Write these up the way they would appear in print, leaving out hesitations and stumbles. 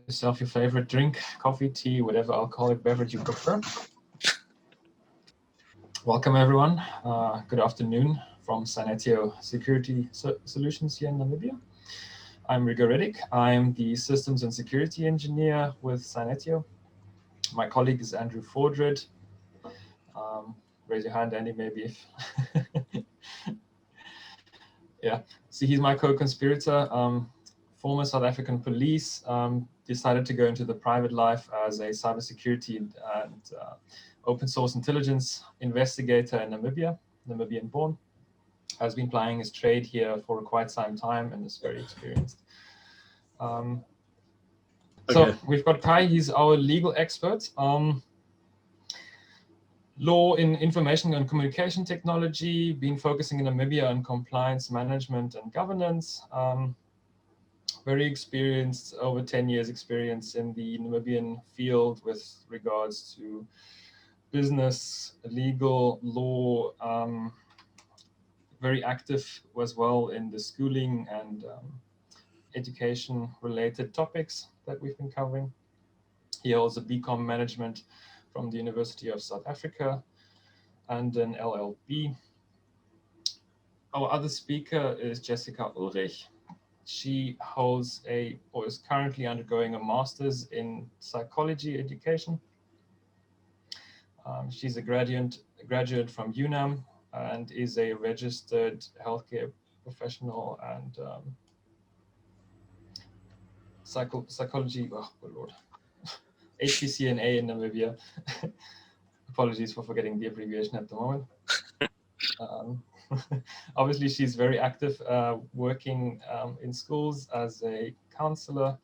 yourself your favorite drink, coffee, tea, whatever alcoholic beverage you prefer. Welcome everyone. Good afternoon from Cynetio Security Solutions here in Namibia. I'm Rigo Reddick. I'm the Systems and Security Engineer with Cynetio. My colleague is Andrew Fordred. Raise your hand, Andy, maybe if. Yeah, so he's my co-conspirator. Former South African police, decided to go into the private life as a cybersecurity and open source intelligence investigator in Namibia, Namibian born. Has been plying his trade here for quite some time and is very experienced. So we've got Kai, he's our legal expert. Law in information and communication technology, been focusing in Namibia on compliance management and governance. Very experienced, over 10 years experience in the Namibian field with regards to business, legal, law, very active as well in the schooling and education related topics that we've been covering. He holds a BCom management from the University of South Africa and an LLB. Our other speaker is Jessica Ulrich. She holds or is currently undergoing a master's in psychology education. She's a graduate from UNAM and is a registered healthcare professional and psychology, oh good Lord, HCCNA in Namibia. Apologies for forgetting the abbreviation at the moment. Obviously, she's very active working in schools as a counselor.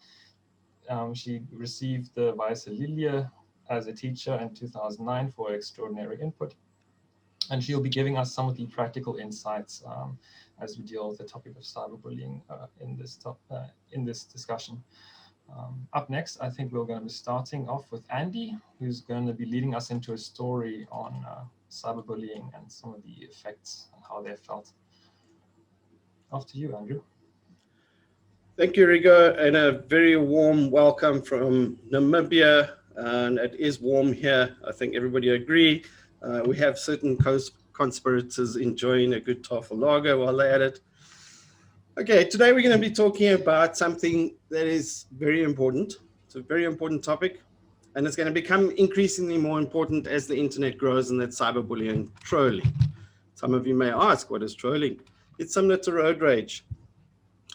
She received the Weiße Lilie as a teacher in 2009 for extraordinary input. And she'll be giving us some of the practical insights as we deal with the topic of cyberbullying in this discussion. Up next, I think we're going to be starting off with Andy, who's going to be leading us into a story on cyberbullying and some of the effects and how they're felt. Off to you, Andrew. Thank you, Rigo, and a very warm welcome from Namibia. And it is warm here. I think everybody agree. We have certain conspirators enjoying a good tafel lager while they're at it. Okay, today we're going to be talking about something that is very important. It's a very important topic, and it's going to become increasingly more important as the internet grows, and that's cyberbullying, trolling. Some of you may ask, what is trolling? It's similar to road rage.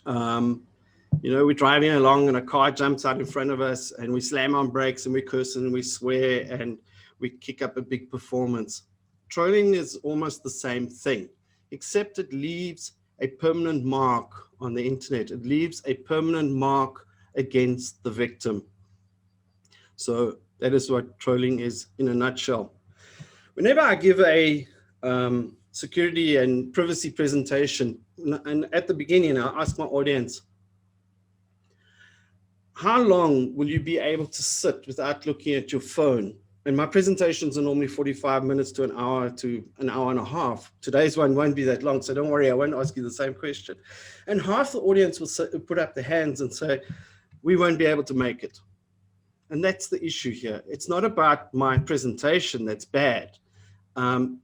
You know, we're driving along and a car jumps out in front of us and we slam on brakes and we curse and we swear and we kick up a big performance. Trolling is almost the same thing, except it leaves a permanent mark on the internet. It leaves a permanent mark against the victim. So that is what trolling is in a nutshell. Whenever I give a security and privacy presentation, and at the beginning, I ask my audience, how long will you be able to sit without looking at your phone? And my presentations are normally 45 minutes to an hour and a half. Today's one won't be that long, so don't worry, I won't ask you the same question. And half the audience will put up their hands and say, we won't be able to make it. And that's the issue here. It's not about my presentation that's bad.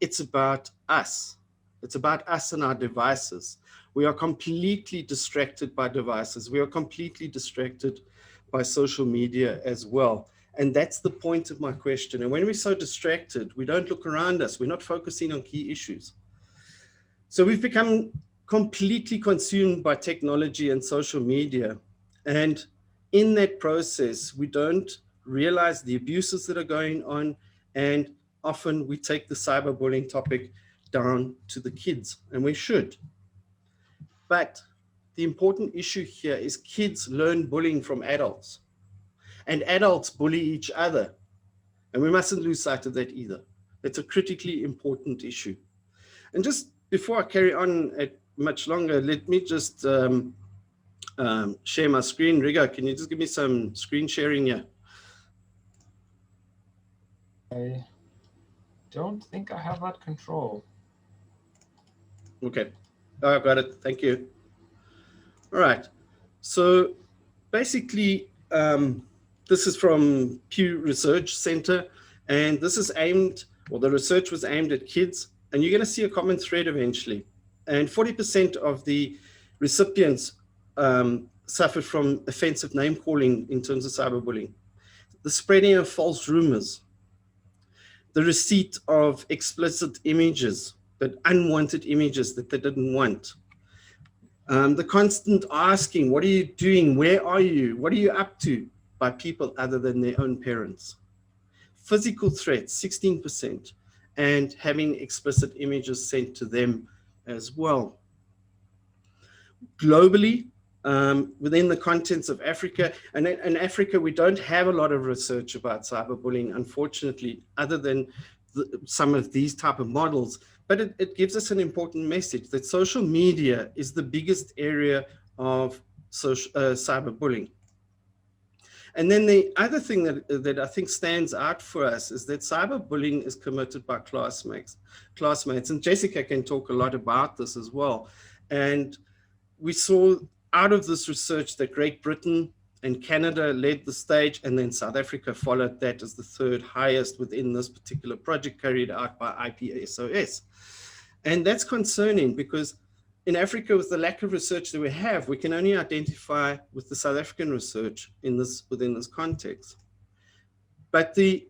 It's about us. It's about us and our devices. We are completely distracted by devices. We are completely distracted by social media as well. And that's the point of my question. And when we're so distracted, we don't look around us. We're not focusing on key issues. So we've become completely consumed by technology and social media. And in that process, we don't realize the abuses that are going on. And often we take the cyberbullying topic down to the kids, and we should. But the important issue here is kids learn bullying from adults, and adults bully each other. And we mustn't lose sight of that either. It's a critically important issue. And just before I carry on much longer, let me just share my screen. Rigo, can you just give me some screen sharing here? I don't think I have that control. Okay, oh, I've got it, thank you. All right, so basically, This is from Pew Research Center, and this is aimed, or the research was aimed at kids, and you're going to see a common thread eventually. And 40% of the recipients suffered from offensive name calling in terms of cyberbullying, the spreading of false rumors, the receipt of explicit images, but unwanted images that they didn't want. The constant asking, what are you doing? Where are you? What are you up to? By people other than their own parents. Physical threats, 16%, and having explicit images sent to them as well. Globally, within the contents of Africa, and in Africa, we don't have a lot of research about cyberbullying, unfortunately, other than some of these type of models, but it gives us an important message that social media is the biggest area of cyberbullying. And then the other thing that I think stands out for us is that cyberbullying is committed by classmates, and Jessica can talk a lot about this as well. And we saw out of this research that Great Britain and Canada led the stage, and then South Africa followed that as the third highest within this particular project carried out by IPSOS. And that's concerning because in Africa, with the lack of research that we have, we can only identify with the South African research within this context. But the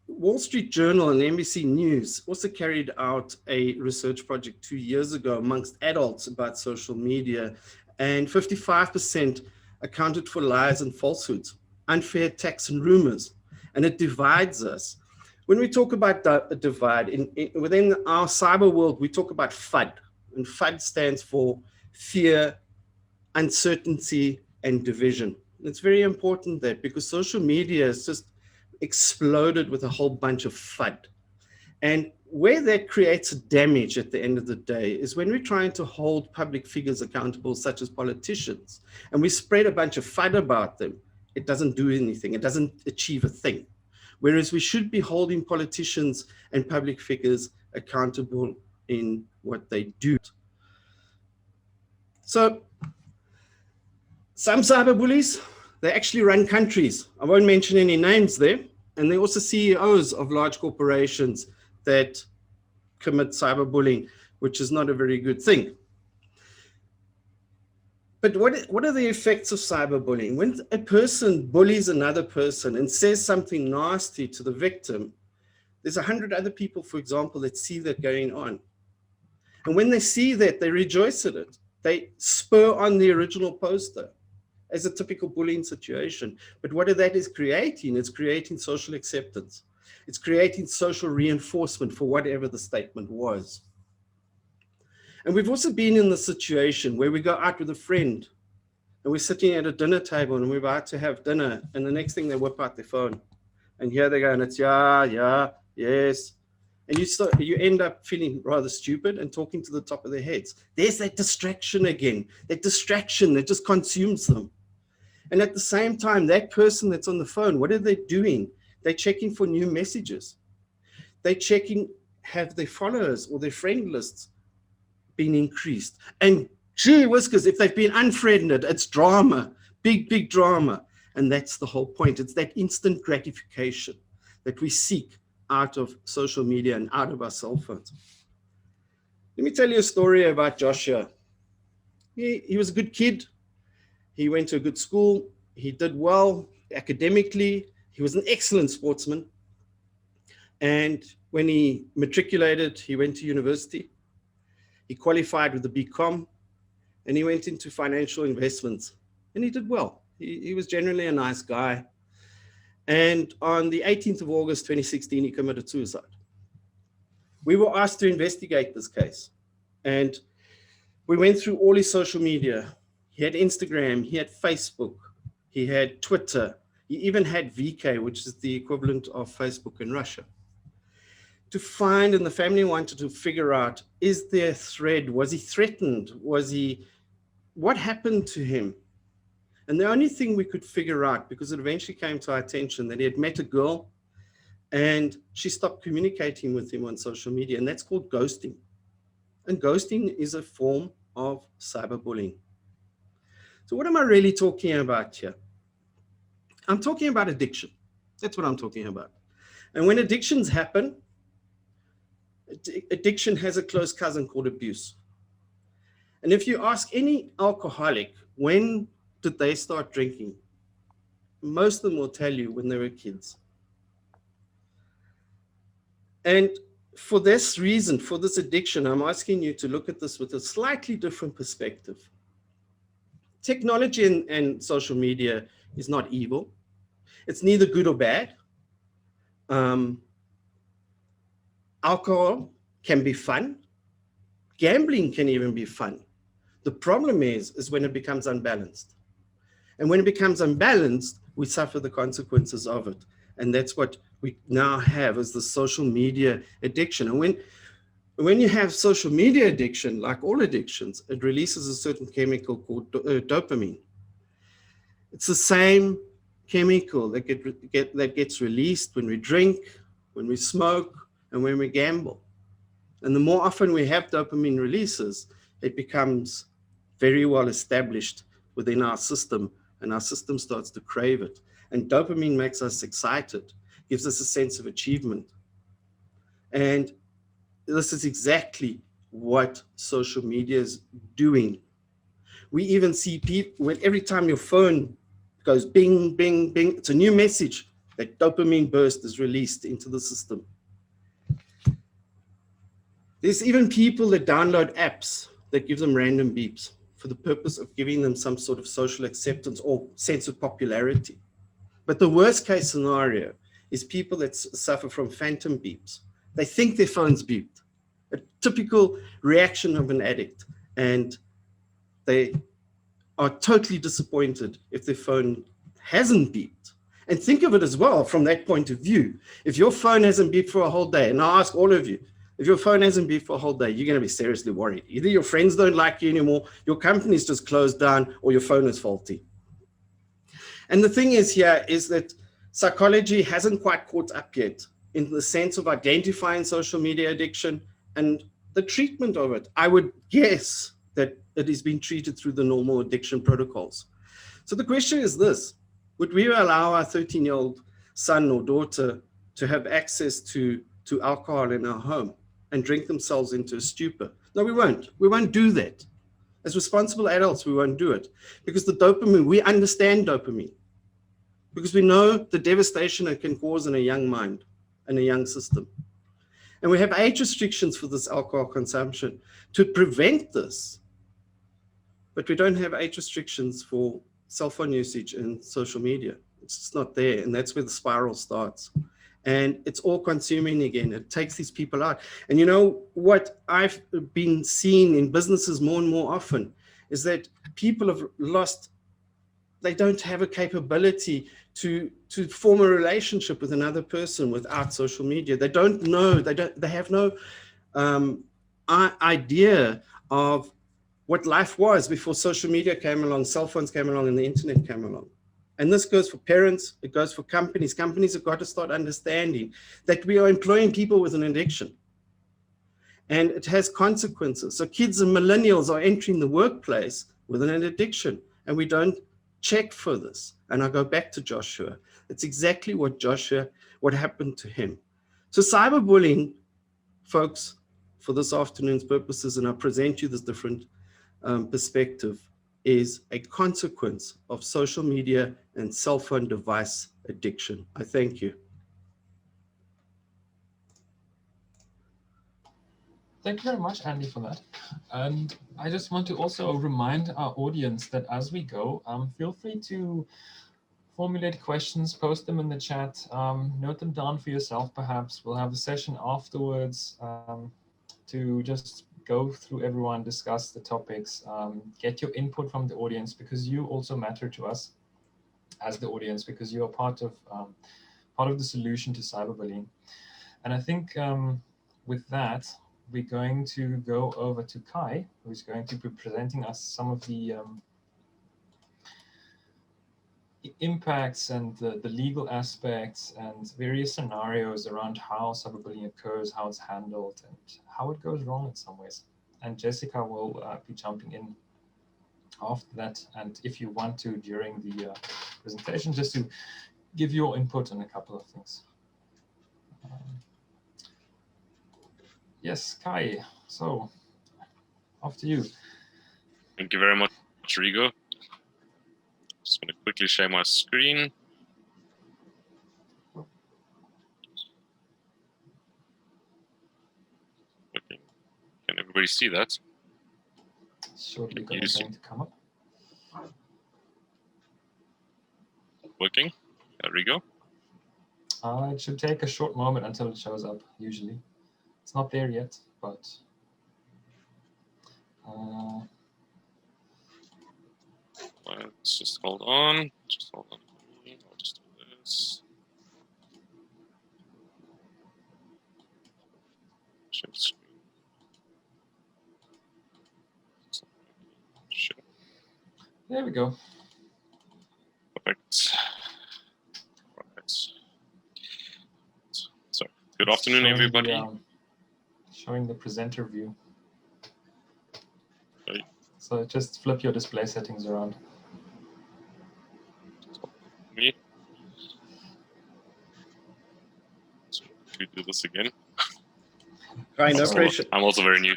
Wall Street Journal and NBC News also carried out a research project 2 years ago amongst adults about social media, and 55% accounted for lies and falsehoods, unfair attacks and rumors, and it divides us. When we talk about a divide, within our cyber world, we talk about FUD, and FUD stands for fear, uncertainty, and division. And it's very important that because social media has just exploded with a whole bunch of FUD. And where that creates damage at the end of the day is when we're trying to hold public figures accountable, such as politicians, and we spread a bunch of FUD about them, it doesn't do anything. It doesn't achieve a thing. Whereas we should be holding politicians and public figures accountable in what they do. So some cyberbullies, they actually run countries. I won't mention any names there. And they're also CEOs of large corporations that commit cyberbullying, which is not a very good thing. But what are the effects of cyberbullying? When a person bullies another person and says something nasty to the victim, there's 100 other people, for example, that see that going on. And when they see that, they rejoice at it. They spur on the original poster as a typical bullying situation. But what that is creating, it's creating social acceptance. It's creating social reinforcement for whatever the statement was. And we've also been in the situation where we go out with a friend and we're sitting at a dinner table and we're about to have dinner, and the next thing they whip out their phone. And here they go, and it's yeah, yes. And you end up feeling rather stupid and talking to the top of their heads. There's that distraction again, that distraction that just consumes them. And at the same time, that person that's on the phone, what are they doing? They're checking for new messages. They're checking, have their followers or their friend lists been increased? And gee whiskers, if they've been unfriended, it's drama, big drama. And that's the whole point. It's that instant gratification that we seek out of social media and out of our cell phones. Let me tell you a story about Joshua. He was a good kid. He went to a good school. He did well academically. He was an excellent sportsman. And when he matriculated, he went to university. He qualified with the BCom, and he went into financial investments, and he did well. He was generally a nice guy. And on the 18th of August, 2016, he committed suicide. We were asked to investigate this case, and we went through all his social media. He had Instagram, he had Facebook, he had Twitter, he even had VK, which is the equivalent of Facebook in Russia. To find, and the family wanted to figure out, is there a thread? Was he threatened? What happened to him? And the only thing we could figure out, because it eventually came to our attention, that he had met a girl and she stopped communicating with him on social media, and that's called ghosting. And ghosting is a form of cyberbullying. So what am I really talking about here? I'm talking about addiction. That's what I'm talking about. And when addictions happen, addiction has a close cousin called abuse. And if you ask any alcoholic, when did they start drinking? Most of them will tell you when they were kids. And for this reason, for this addiction, I'm asking you to look at this with a slightly different perspective. Technology and social media is not evil. It's neither good or bad. Alcohol can be fun. Gambling can even be fun. The problem is when it becomes unbalanced. And when it becomes unbalanced, we suffer the consequences of it. And that's what we now have as the social media addiction. And when you have social media addiction, like all addictions, it releases a certain chemical called dopamine. It's the same chemical that gets released when we drink, when we smoke, and when we gamble. And the more often we have dopamine releases, it becomes very well established within our system, and our system starts to crave it. And dopamine makes us excited, gives us a sense of achievement. And this is exactly what social media is doing. We even see people, when every time your phone goes bing, bing, bing, it's a new message, that dopamine burst is released into the system. There's even people that download apps that give them random beeps for the purpose of giving them some sort of social acceptance or sense of popularity. But the worst case scenario is people that suffer from phantom beeps. They think their phone's beeped, a typical reaction of an addict. And they are totally disappointed if their phone hasn't beeped. And think of it as well from that point of view. If your phone hasn't beeped for a whole day, and I ask all of you, if your phone hasn't beeped for a whole day, you're going to be seriously worried. Either your friends don't like you anymore, your company's just closed down, or your phone is faulty. And the thing is here is that psychology hasn't quite caught up yet in the sense of identifying social media addiction and the treatment of it. I would guess that it is being treated through the normal addiction protocols. So the question is this: would we allow our 13-year-old son or daughter to have access to alcohol in our home and drink themselves into a stupor? No, we won't. We won't do that. As responsible adults, we won't do it, because the dopamine, we understand dopamine, because we know the devastation it can cause in a young mind and a young system. And we have age restrictions for this alcohol consumption to prevent this. But we don't have age restrictions for cell phone usage and social media. It's just not there. And that's where the spiral starts. And it's all consuming again. It takes these people out. And you know what I've been seeing in businesses more and more often is that people have lost, they don't have a capability to form a relationship with another person without social media. They don't know, they have no idea of what life was before social media came along, cell phones came along, and the internet came along. And this goes for parents, it goes for companies. Companies have got to start understanding that we are employing people with an addiction. And it has consequences. So kids and millennials are entering the workplace with an addiction, and we don't check for this. And I go back to Joshua. It's exactly what happened to him. So cyberbullying, folks, for this afternoon's purposes, and I present you this different perspective, is a consequence of social media and cell phone device addiction. I thank you. Thank you very much, Andy, for that. And I just want to also remind our audience that as we go, feel free to formulate questions, post them in the chat, note them down for yourself, perhaps. We'll have a session afterwards to just go through everyone, discuss the topics, get your input from the audience, because you also matter to us as the audience, because you are part of the solution to cyberbullying. And I think with that, we're going to go over to Kai, who's going to be presenting us some of the impacts and the legal aspects and various scenarios around how cyberbullying occurs, how it's handled, and how it goes wrong in some ways. And Jessica will be jumping in after that. And if you want to, during the presentation, just to give your input on a couple of things. Yes, Kai, so off to you. Thank you very much, Rigo. Just going to quickly share my screen. Okay. Can everybody see that? Shortly going to come up. Working? There we go. It should take a short moment until it shows up, usually. It's not there yet, but... Let's just hold on. Just hold on. I'll just do this. Share screen. Share. There we go. Perfect. Right. So, good afternoon, everybody. Showing the presenter view. Okay. So just flip your display settings around. Me. So, should we do this again? Kai, no pressure. I'm also very new.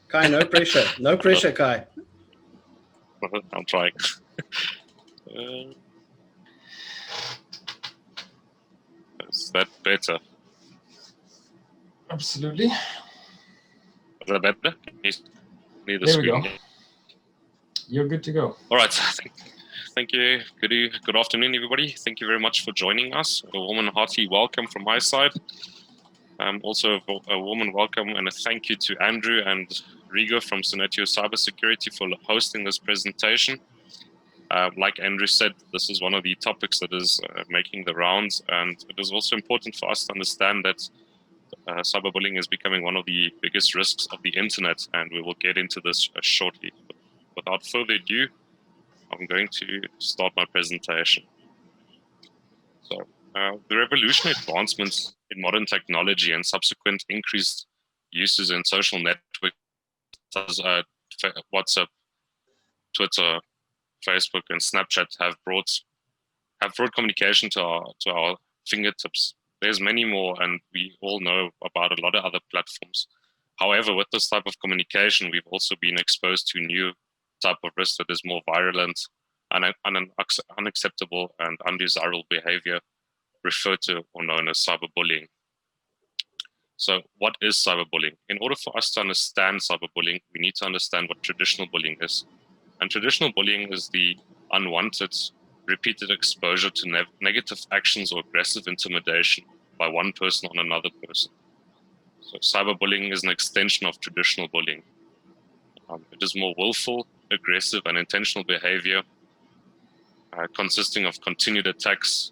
Kai, no pressure. No pressure, Kai. I'm trying. Is that better? Absolutely. Is that better? There we go. You're good to go. All right. Thank you. Good afternoon, everybody. Thank you very much for joining us. A warm and hearty welcome from my side. Also a warm and welcome and a thank you to Andrew and Rigo from Sonetio Cybersecurity for hosting this presentation. Like Andrew said, this is one of the topics that is making the rounds, and it is also important for us to understand that cyberbullying is becoming one of the biggest risks of the internet, and we will get into this shortly. But without further ado, I'm going to start my presentation. So, the revolutionary advancements in modern technology and subsequent increased uses in social networks such as WhatsApp, Twitter, Facebook, and Snapchat have brought communication to our fingertips. There's many more, and we all know about a lot of other platforms. However, with this type of communication, we've also been exposed to new type of risk that is more virulent and unacceptable and undesirable behavior, referred to or known as cyberbullying. So what is cyberbullying? In order for us to understand cyberbullying, we need to understand what traditional bullying is. And traditional bullying is the unwanted, repeated exposure to negative actions or aggressive intimidation by one person on another person. So cyberbullying is an extension of traditional bullying. It is more willful, aggressive, and intentional behavior consisting of continued attacks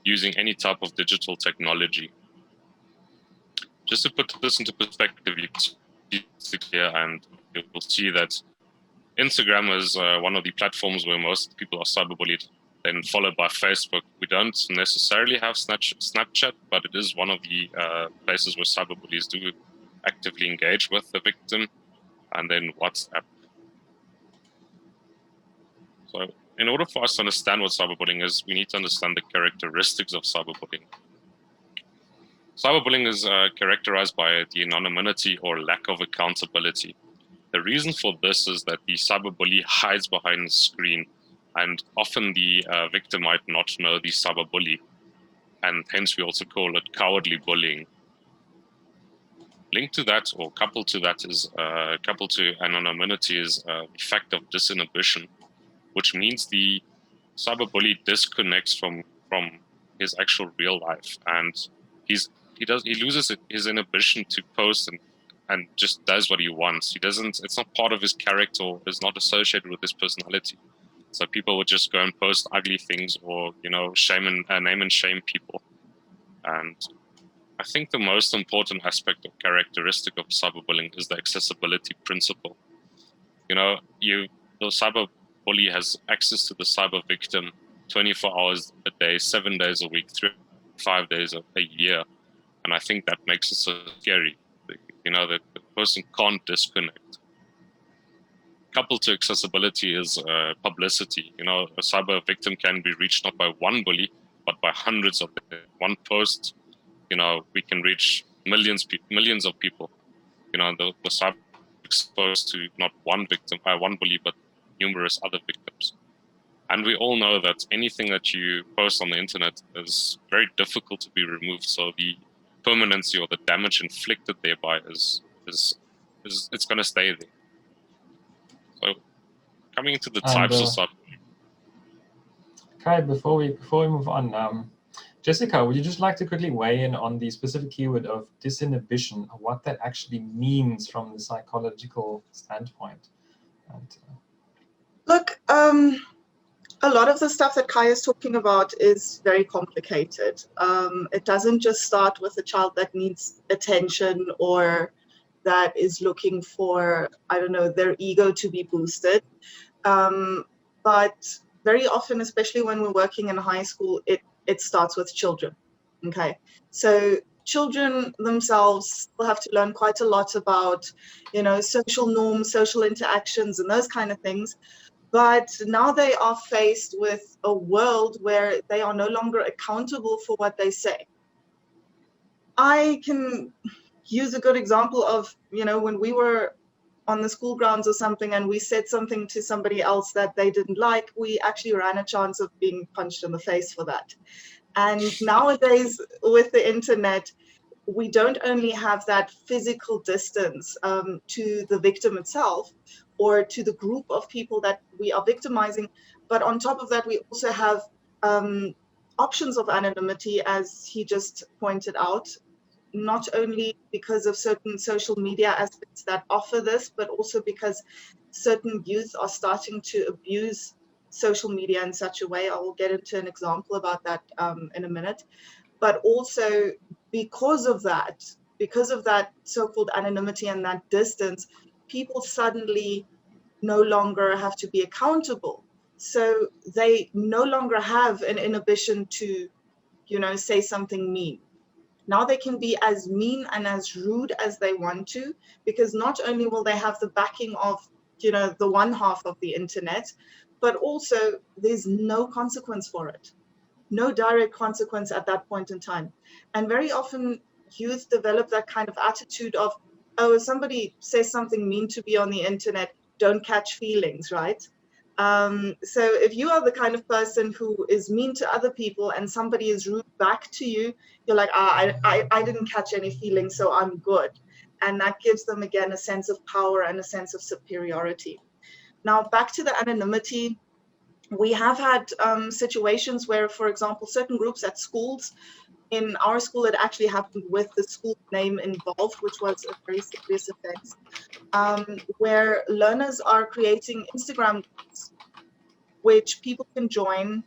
using any type of digital technology. Just to put this into perspective, you can see here, and you will see that Instagram is one of the platforms where most people are cyberbullied, then followed by Facebook. We don't necessarily have Snapchat, but it is one of the places where cyberbullies do actively engage with the victim, and then WhatsApp. So in order for us to understand what cyberbullying is, we need to understand the characteristics of cyberbullying. Cyberbullying is characterized by the anonymity or lack of accountability. The reason for this is that the cyberbully hides behind the screen, and often the victim might not know the cyberbully, and hence we also call it cowardly bullying. Linked to that, or coupled to that, is coupled to anonymity is the fact of disinhibition, which means the cyberbully disconnects from his actual real life, and he loses his inhibition to post and just does what he wants. He doesn't. It's not part of his character, or is not associated with his personality. So people would just go and post ugly things, or shame and name and shame people. And I think the most important aspect or characteristic of cyberbullying is the accessibility principle. The cyberbully has access to the cyber victim 24 hours a day, 7 days a week, 5 days a year. And I think that makes it so scary. The person can't disconnect. coupled to accessibility is publicity. You know, a cyber victim can be reached not by one bully, but by hundreds of them. One post, you know, we can reach millions of people. You know, the cyber exposed to not one victim, one bully, but numerous other victims. And we all know that anything that you post on the internet is very difficult to be removed. So the permanency or the damage inflicted thereby is it's going to stay there. So coming into the types of cyberbullying. Kai, before we move on, Jessica, would you just like to quickly weigh in on the specific keyword of disinhibition, what that actually means from the psychological standpoint? And, Look, a lot of the stuff that Kai is talking about is very complicated. It doesn't just start with a child that needs attention or that is looking for, I don't know, their ego to be boosted. But very often, especially when we're working in high school, it starts with children, okay? So children themselves will have to learn quite a lot about, you know, social norms, social interactions, and those kind of things. But now they are faced with a world where they are no longer accountable for what they say. I can use a good example of, you know, when we were on the school grounds or something and we said something to somebody else that they didn't like, we actually ran a chance of being punched in the face for that. And nowadays with the internet, we don't only have that physical distance to the victim itself or to the group of people that we are victimizing, but on top of that, we also have options of anonymity, as he just pointed out, not only because of certain social media aspects that offer this, but also because certain youth are starting to abuse social media in such a way. I will get into an example about that in a minute. But also because of that so-called anonymity and that distance, people suddenly no longer have to be accountable. So they no longer have an inhibition to, you know, say something mean. Now they can be as mean and as rude as they want to, because not only will they have the backing of, you know, the one half of the internet, but also there's no consequence for it. No direct consequence at that point in time. And very often youth develop that kind of attitude of, oh, if somebody says something mean to me on the internet, don't catch feelings, right? So if you are the kind of person who is mean to other people and somebody is rude back to you, you're like, I didn't catch any feelings, so I'm good. And that gives them, again, a sense of power and a sense of superiority. Now, back to the anonymity. We have had situations where, for example, certain groups at schools, in our school, it actually happened with the school name involved, which was a very serious offense, where learners are creating Instagram groups, which people can join.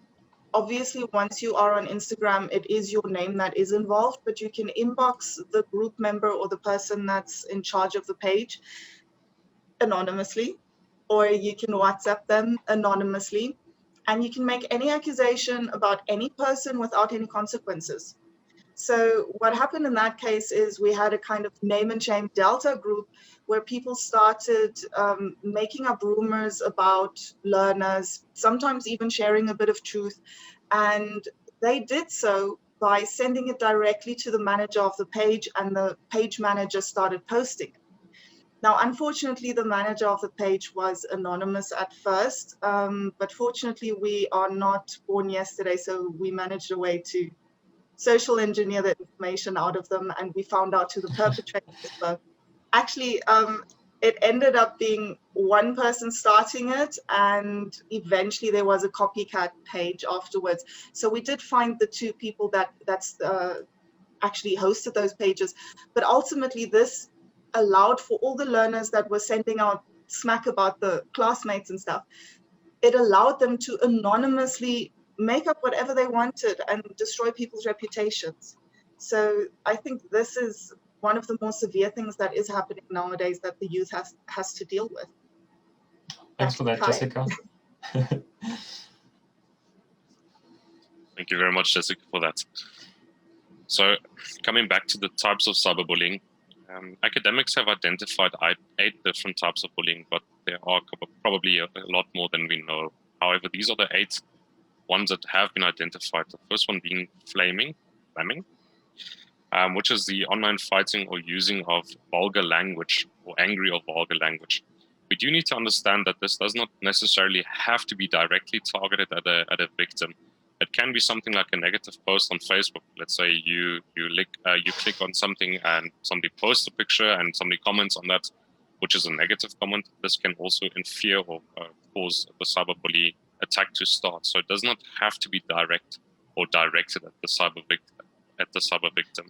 Obviously, once you are on Instagram, it is your name that is involved, but you can inbox the group member or the person that's in charge of the page anonymously, or you can WhatsApp them anonymously. And you can make any accusation about any person without any consequences. So what happened in that case is we had a kind of name and shame Delta group where people started making up rumors about learners, sometimes even sharing a bit of truth. And they did so by sending it directly to the manager of the page, and the page manager started posting it. Now, unfortunately, the manager of the page was anonymous at first, but fortunately, we are not born yesterday, so we managed a way to social engineer the information out of them, and we found out who the perpetrators were. Actually, it ended up being one person starting it, and eventually there was a copycat page afterwards. So we did find the two people that's actually hosted those pages, but ultimately this allowed for all the learners that were sending out smack about the classmates and stuff, it allowed them to anonymously make up whatever they wanted and destroy people's reputations. So I think this is one of the more severe things that is happening nowadays that the youth has to deal with. Thanks for that, Kai. Jessica. Thank you very much, Jessica, for that. So coming back to the types of cyberbullying, Academics have identified 8 different types of bullying, but there are probably a lot more than we know. However, these are the 8 ones that have been identified. The first one being flaming, which is the online fighting or using of vulgar language or angry or vulgar language. We do need to understand that this does not necessarily have to be directly targeted at a victim. It can be something like a negative post on Facebook. Let's say you click on something and somebody posts a picture and somebody comments on that, which is a negative comment. This can also interfere or cause the cyberbully attack to start. So it does not have to be direct or directed at the cyber victim.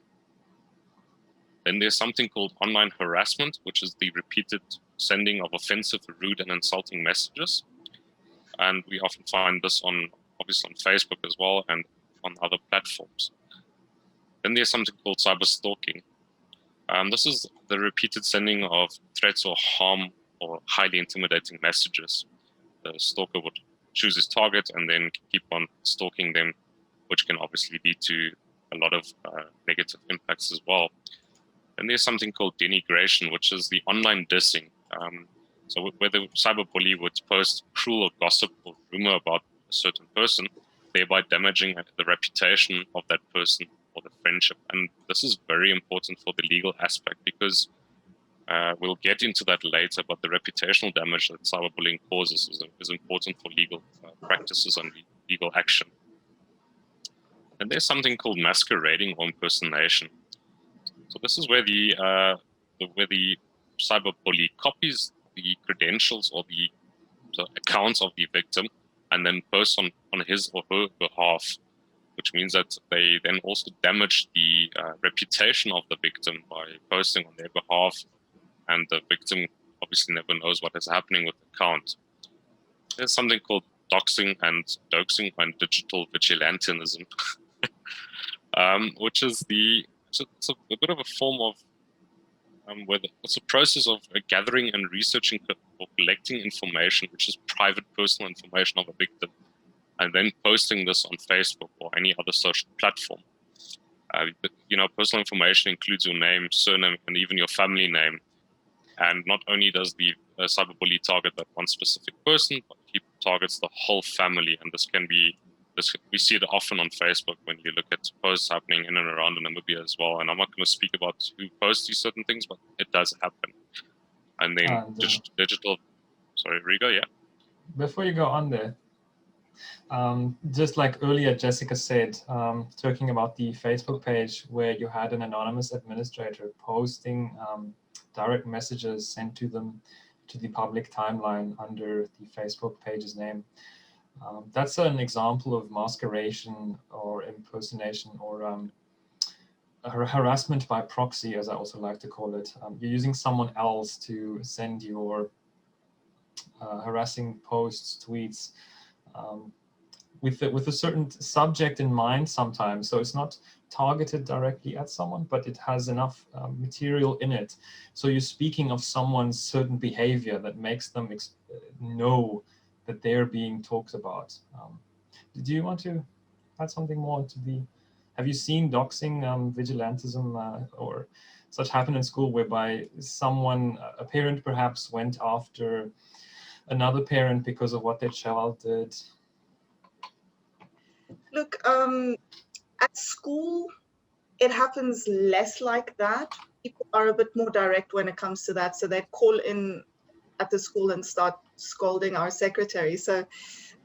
Then there's something called online harassment, which is the repeated sending of offensive, rude, and insulting messages. And we often find this obviously on Facebook as well and on other platforms. Then there's something called cyber stalking. This is the repeated sending of threats or harm or highly intimidating messages. The stalker would choose his target and then keep on stalking them, which can obviously lead to a lot of negative impacts as well. And there's something called denigration, which is the online dissing. So where the cyberbully would post cruel or gossip or rumor about a certain person, thereby damaging the reputation of that person or the friendship. And this is very important for the legal aspect because we'll get into that later, but the reputational damage that cyberbullying causes is important for legal practices and legal action. And there's something called masquerading or impersonation. So this is where the cyberbully copies the credentials or the accounts of the victim and then posts on his or her behalf, which means that they then also damage the reputation of the victim by posting on their behalf, and the victim obviously never knows what is happening with the account. There's something called doxing and doxing and digital vigilantism, which is it's a bit of a form of it's a process of gathering and researching or collecting information, which is private personal information of a victim, and then posting this on Facebook or any other social platform. Personal information includes your name, surname, and even your family name. And not only does the cyberbully target that one specific person, but he targets the whole family. And we see it often on Facebook when you look at posts happening in and around Namibia as well. And I'm not going to speak about who posts these certain things, but it does happen. And then digital. Sorry, Rigo, yeah. Before you go on there, just like earlier Jessica said, talking about the Facebook page where you had an anonymous administrator posting direct messages sent to them to the public timeline under the Facebook page's name. That's an example of masqueration or impersonation or harassment by proxy, as I also like to call it. You're using someone else to send your harassing posts, tweets, with a certain subject in mind sometimes. So it's not targeted directly at someone, but it has enough material in it. So you're speaking of someone's certain behavior that makes them know that they're being talked about. Do you want to add something more to have you seen doxing, vigilantism, or such happen in school whereby a parent perhaps went after another parent because of what their child did? Look, at school, it happens less like that. People are a bit more direct when it comes to that. So they call in at the school and start scolding our secretary. So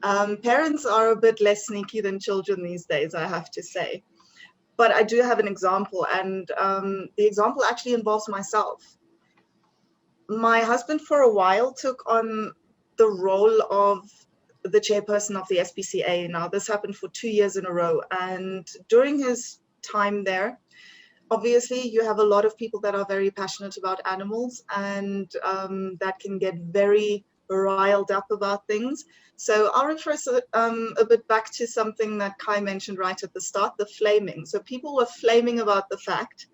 parents are a bit less sneaky than children these days, I have to say. But I do have an example, and the example actually involves myself. My husband for a while took on the role of the chairperson of the SPCA. Now, this happened for 2 years in a row. And during his time there, obviously, you have a lot of people that are very passionate about animals, and that can get very riled up about things. So I'll refer a bit back to something that Kai mentioned right at the start, the flaming. So people were flaming about the fact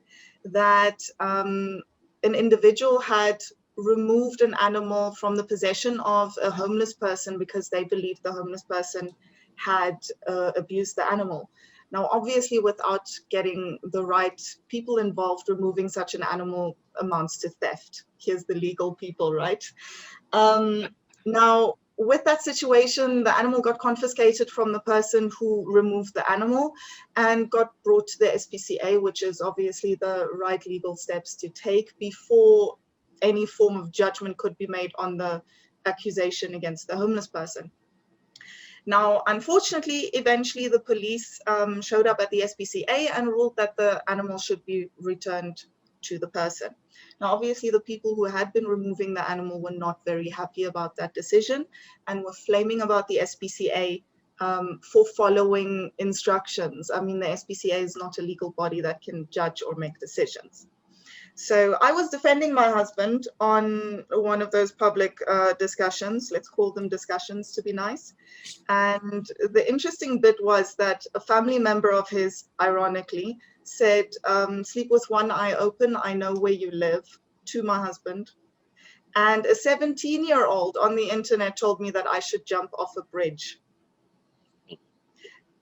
that an individual had removed an animal from the possession of a homeless person because they believed the homeless person had abused the animal. Now, obviously, without getting the right people involved, removing such an animal amounts to theft. Here's the legal people, right? Now, with that situation, the animal got confiscated from the person who removed the animal and got brought to the SPCA, which is obviously the right legal steps to take before any form of judgment could be made on the accusation against the homeless person. Now, unfortunately, eventually the police showed up at the SPCA and ruled that the animal should be returned to the person. Now, obviously, the people who had been removing the animal were not very happy about that decision and were flaming about the SPCA for following instructions. I mean, the SPCA is not a legal body that can judge or make decisions. So I was defending my husband on one of those public discussions, let's call them discussions to be nice. And the interesting bit was that a family member of his, ironically, said, sleep with one eye open, I know where you live, to my husband. And a 17-year-old on the internet told me that I should jump off a bridge.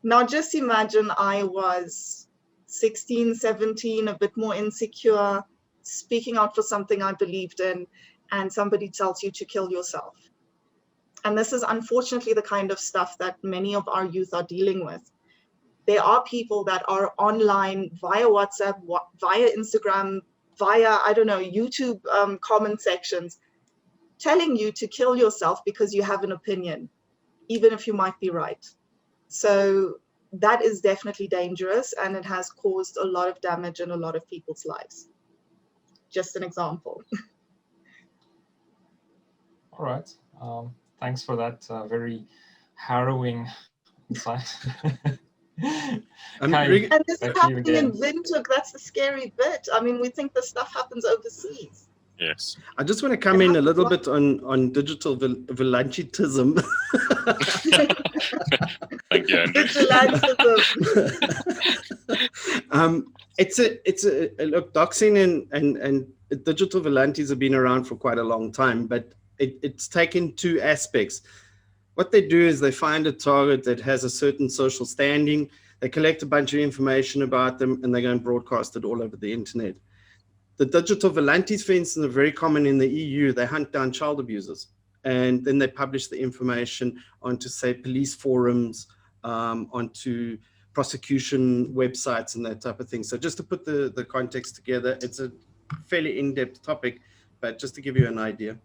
Now just imagine I was 16, 17, a bit more insecure, speaking out for something I believed in, and somebody tells you to kill yourself. And this is unfortunately the kind of stuff that many of our youth are dealing with. There are people that are online via WhatsApp, via Instagram, via, I don't know, YouTube comment sections, telling you to kill yourself because you have an opinion, even if you might be right. So that is definitely dangerous, and it has caused a lot of damage in a lot of people's lives. Just an example. All right. Thanks for that very harrowing insight. And this is happening in Windhoek. That's the scary bit. I mean, we think this stuff happens overseas. Yes. I just want to come in a little bit on digital vigilantism. Thank you, Andrew. Look, doxing and digital vigilantes have been around for quite a long time, but it's taken two aspects. What they do is they find a target that has a certain social standing, they collect a bunch of information about them, and they go and broadcast it all over the internet. The digital vigilantes, for instance, are very common in the EU. They hunt down child abusers, and then they publish the information onto, say, police forums, onto prosecution websites and that type of thing. So just to put the context together, it's a fairly in-depth topic, but just to give you an idea.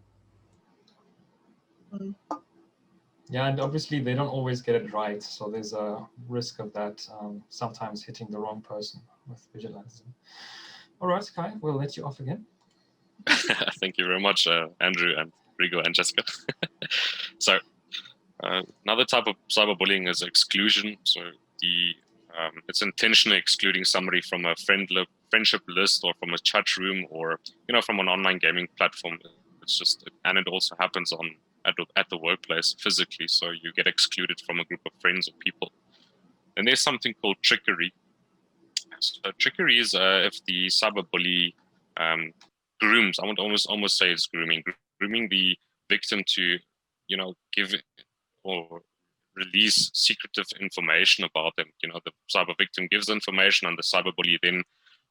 Yeah, and obviously they don't always get it right, so there's a risk of that sometimes hitting the wrong person with vigilantism. All right, Kai, we'll let you off again. Thank you very much, Andrew and Rigo and Jessica. So another type of cyberbullying is exclusion. So it's intentionally excluding somebody from a friendship list or from a chat room or from an online gaming platform. It's just, and it also happens at the workplace physically. So you get excluded from a group of friends or people. And there's something called trickery. So trickery is if the cyberbully grooms, I would almost say it's grooming the victim to, give or release secretive information about them. The cyber victim gives information, and the cyberbully then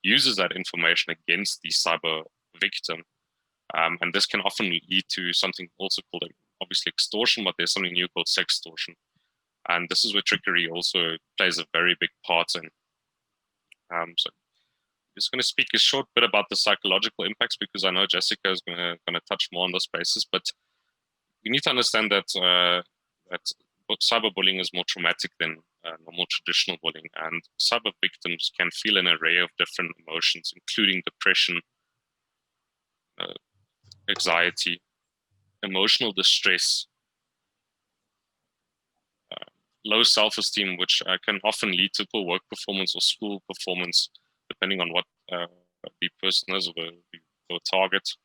uses that information against the cyber victim. And this can often lead to something also called, obviously, extortion, but there's something new called sextortion. And this is where trickery also plays a very big part in. So I'm just going to speak a short bit about the psychological impacts, because I know Jessica is going to touch more on those spaces, but you need to understand that cyberbullying is more traumatic than normal traditional bullying, and cyber victims can feel an array of different emotions, including depression, anxiety, emotional distress, low self-esteem, which can often lead to poor work performance or school performance, depending on what the person is or the target.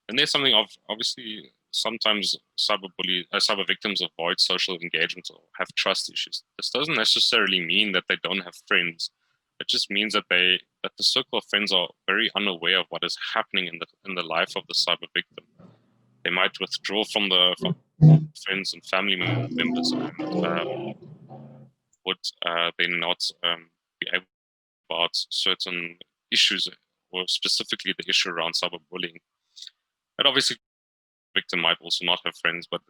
And there's something of, obviously, sometimes cyber victims avoid social engagement or have trust issues. This doesn't necessarily mean that they don't have friends. It just means that the circle of friends are very unaware of what is happening in the life of the cyber victim. They might withdraw from friends and family members, and would they not be able about certain issues, or specifically the issue around cyberbullying. And obviously, the victim might also not have friends, but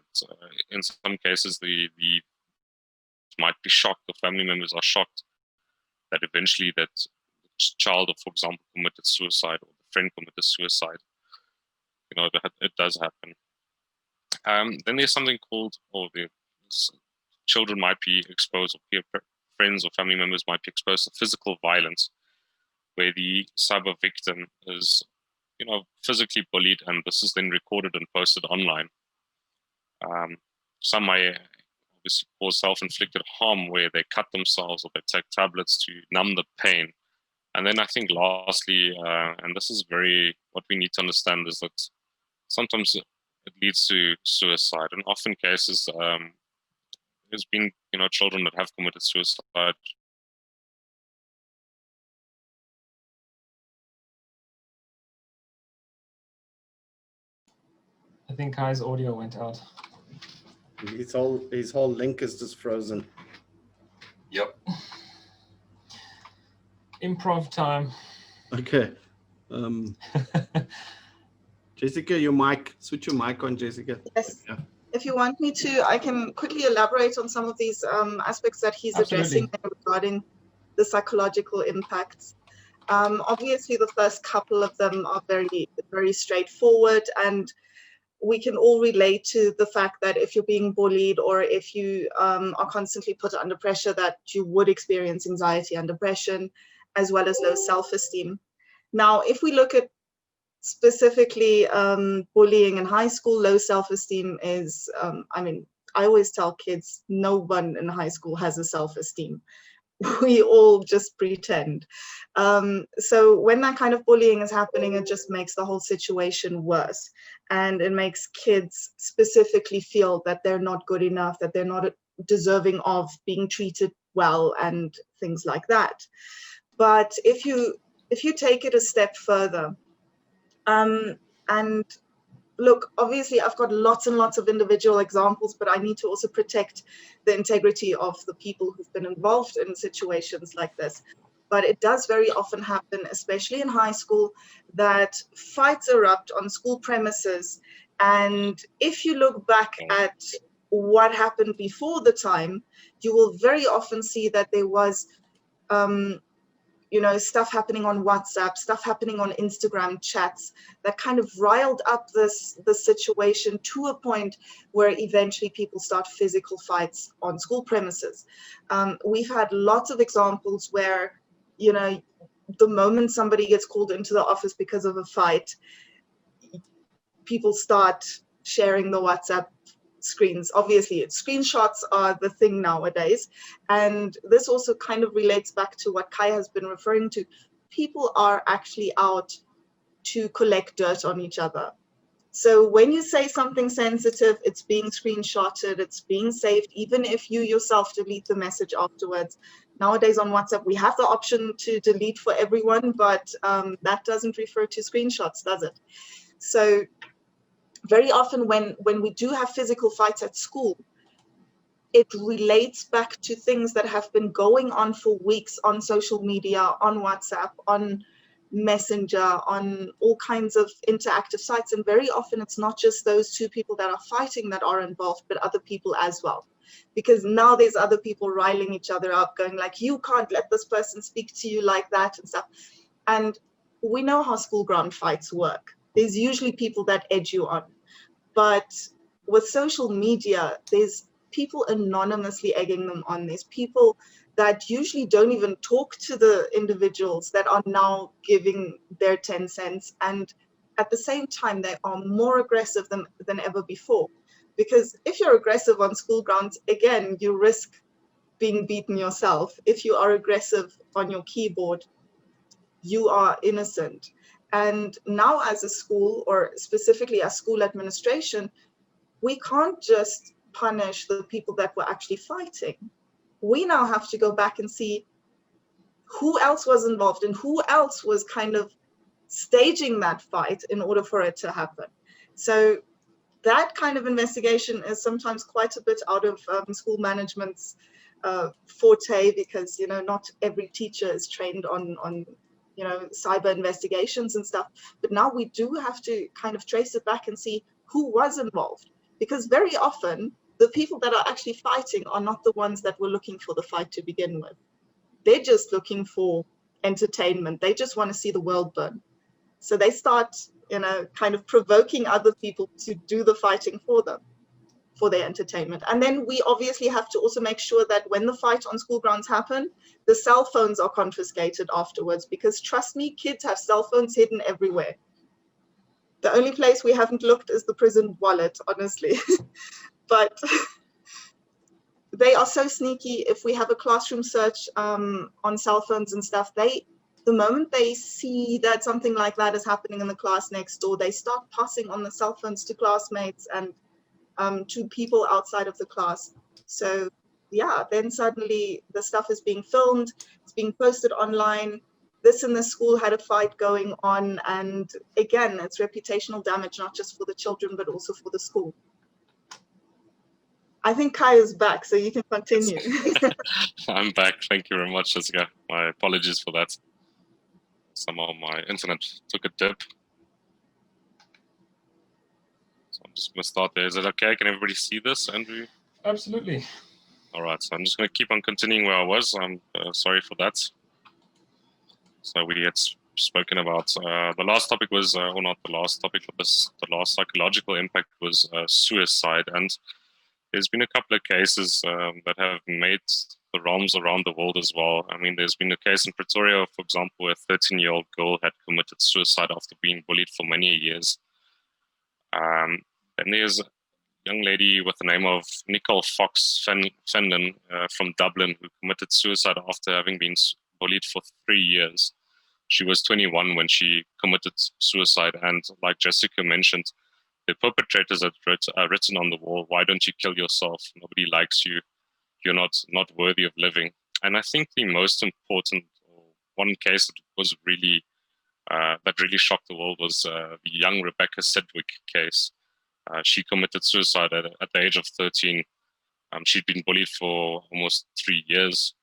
in some cases, the might be shocked, the family members are shocked that eventually that child, for example, committed suicide, or the friend committed suicide. You know, it does happen. Then there's something called, or the children might be exposed, or peer friends or family members might be exposed to physical violence, where the cyber victim is, you know, physically bullied, and this is then recorded and posted online. Some may obviously cause self-inflicted harm, where they cut themselves or they take tablets to numb the pain. And then I think lastly, and this is what we need to understand, is that sometimes it leads to suicide. In often cases, there's been, you know, children that have committed suicide. I think Kai's audio went out. His whole link is just frozen. Yep. Improv time. Okay. Jessica, your mic, switch your mic on, Jessica. Yes. Yeah. If you want me to, I can quickly elaborate on some of these aspects that he's addressing regarding the psychological impacts. Obviously, the first couple of them are very, very straightforward, and we can all relate to the fact that if you're being bullied, or if you are constantly put under pressure, that you would experience anxiety and depression, as well as low self-esteem. Now, if we look at specifically bullying in high school, low self-esteem is, I mean, I always tell kids, no one in high school has a self-esteem. We all just pretend. So when that kind of bullying is happening, it just makes the whole situation worse. And it makes kids specifically feel that they're not good enough, that they're not deserving of being treated well, and things like that. But if you take it a step further, and look, obviously I've got lots and lots of individual examples, but I need to also protect the integrity of the people who've been involved in situations like this. But it does very often happen, especially in high school, that fights erupt on school premises. And if you look back at what happened before the time, you will very often see that there was you know, stuff happening on WhatsApp, stuff happening on Instagram chats that kind of riled up the situation to a point where eventually people start physical fights on school premises. We've had lots of examples where, you know, the moment somebody gets called into the office because of a fight, people start sharing the WhatsApp screens. Obviously, screenshots are the thing nowadays, and this also kind of relates back to what Kai has been referring to. People are actually out to collect dirt on each other. So when you say something sensitive, it's being screenshotted, it's being saved, even if you yourself delete the message afterwards. Nowadays on WhatsApp, we have the option to delete for everyone, but that doesn't refer to screenshots, does it? So very often when we do have physical fights at school, it relates back to things that have been going on for weeks on social media, on WhatsApp, on Messenger, on all kinds of interactive sites. And very often it's not just those two people that are fighting that are involved, but other people as well. Because now there's other people riling each other up, going like, you can't let this person speak to you like that and stuff. And we know how school ground fights work. There's usually people that edge you on. But with social media, there's people anonymously egging them on. There's people that usually don't even talk to the individuals that are now giving their 10 cents. And at the same time, they are more aggressive than ever before. Because if you're aggressive on school grounds, again, you risk being beaten yourself. If you are aggressive on your keyboard, you are innocent. And now as a school, or specifically as school administration, we can't just punish the people that were actually fighting. We now have to go back and see who else was involved and who else was kind of staging that fight in order for it to happen. So that kind of investigation is sometimes quite a bit out of school management's forte, because not every teacher is trained on cyber investigations and stuff. But now we do have to kind of trace it back and see who was involved, because very often the people that are actually fighting are not the ones that were looking for the fight to begin with. They're just looking for entertainment. They just want to see the world burn. So they start, kind of provoking other people to do the fighting for them, for their entertainment. And then we obviously have to also make sure that when the fight on school grounds happen, the cell phones are confiscated afterwards, because trust me, kids have cell phones hidden everywhere. The only place we haven't looked is the prison wallet, honestly. But they are so sneaky. If we have a classroom search on cell phones and stuff, the moment they see that something like that is happening in the class next door, they start passing on the cell phones to classmates and to people outside of the class. So yeah, then suddenly the stuff is being filmed, it's being posted online. This in the school had a fight going on, and again, it's reputational damage, not just for the children, but also for the school. I think Kai is back, so you can continue. I'm back. Thank you very much, Jessica. My apologies for that. Somehow my internet took a dip. So I'm just going to start there. Is that okay? Can everybody see this, Andrew? Absolutely. All right. So I'm just going to keep on continuing where I was. I'm sorry for that. So we had spoken about the last topic was, or not the last topic, but the last psychological impact was suicide. And there's been a couple of cases that have made the rounds around the world as well. I mean, there's been a case in Pretoria, for example, where a 13-year-old girl had committed suicide after being bullied for many years. And there's a young lady with the name of Nicole Fox Fendon from Dublin, who committed suicide after having been bullied for 3 years. She was 21 when she committed suicide. And like Jessica mentioned, the perpetrators had written on the wall, "Why don't you kill yourself? Nobody likes you. You're not worthy of living." And I think the most important one case that was really that really shocked the world was the young Rebecca Sedgwick case. She committed suicide at the age of 13. She'd been bullied for almost 3 years,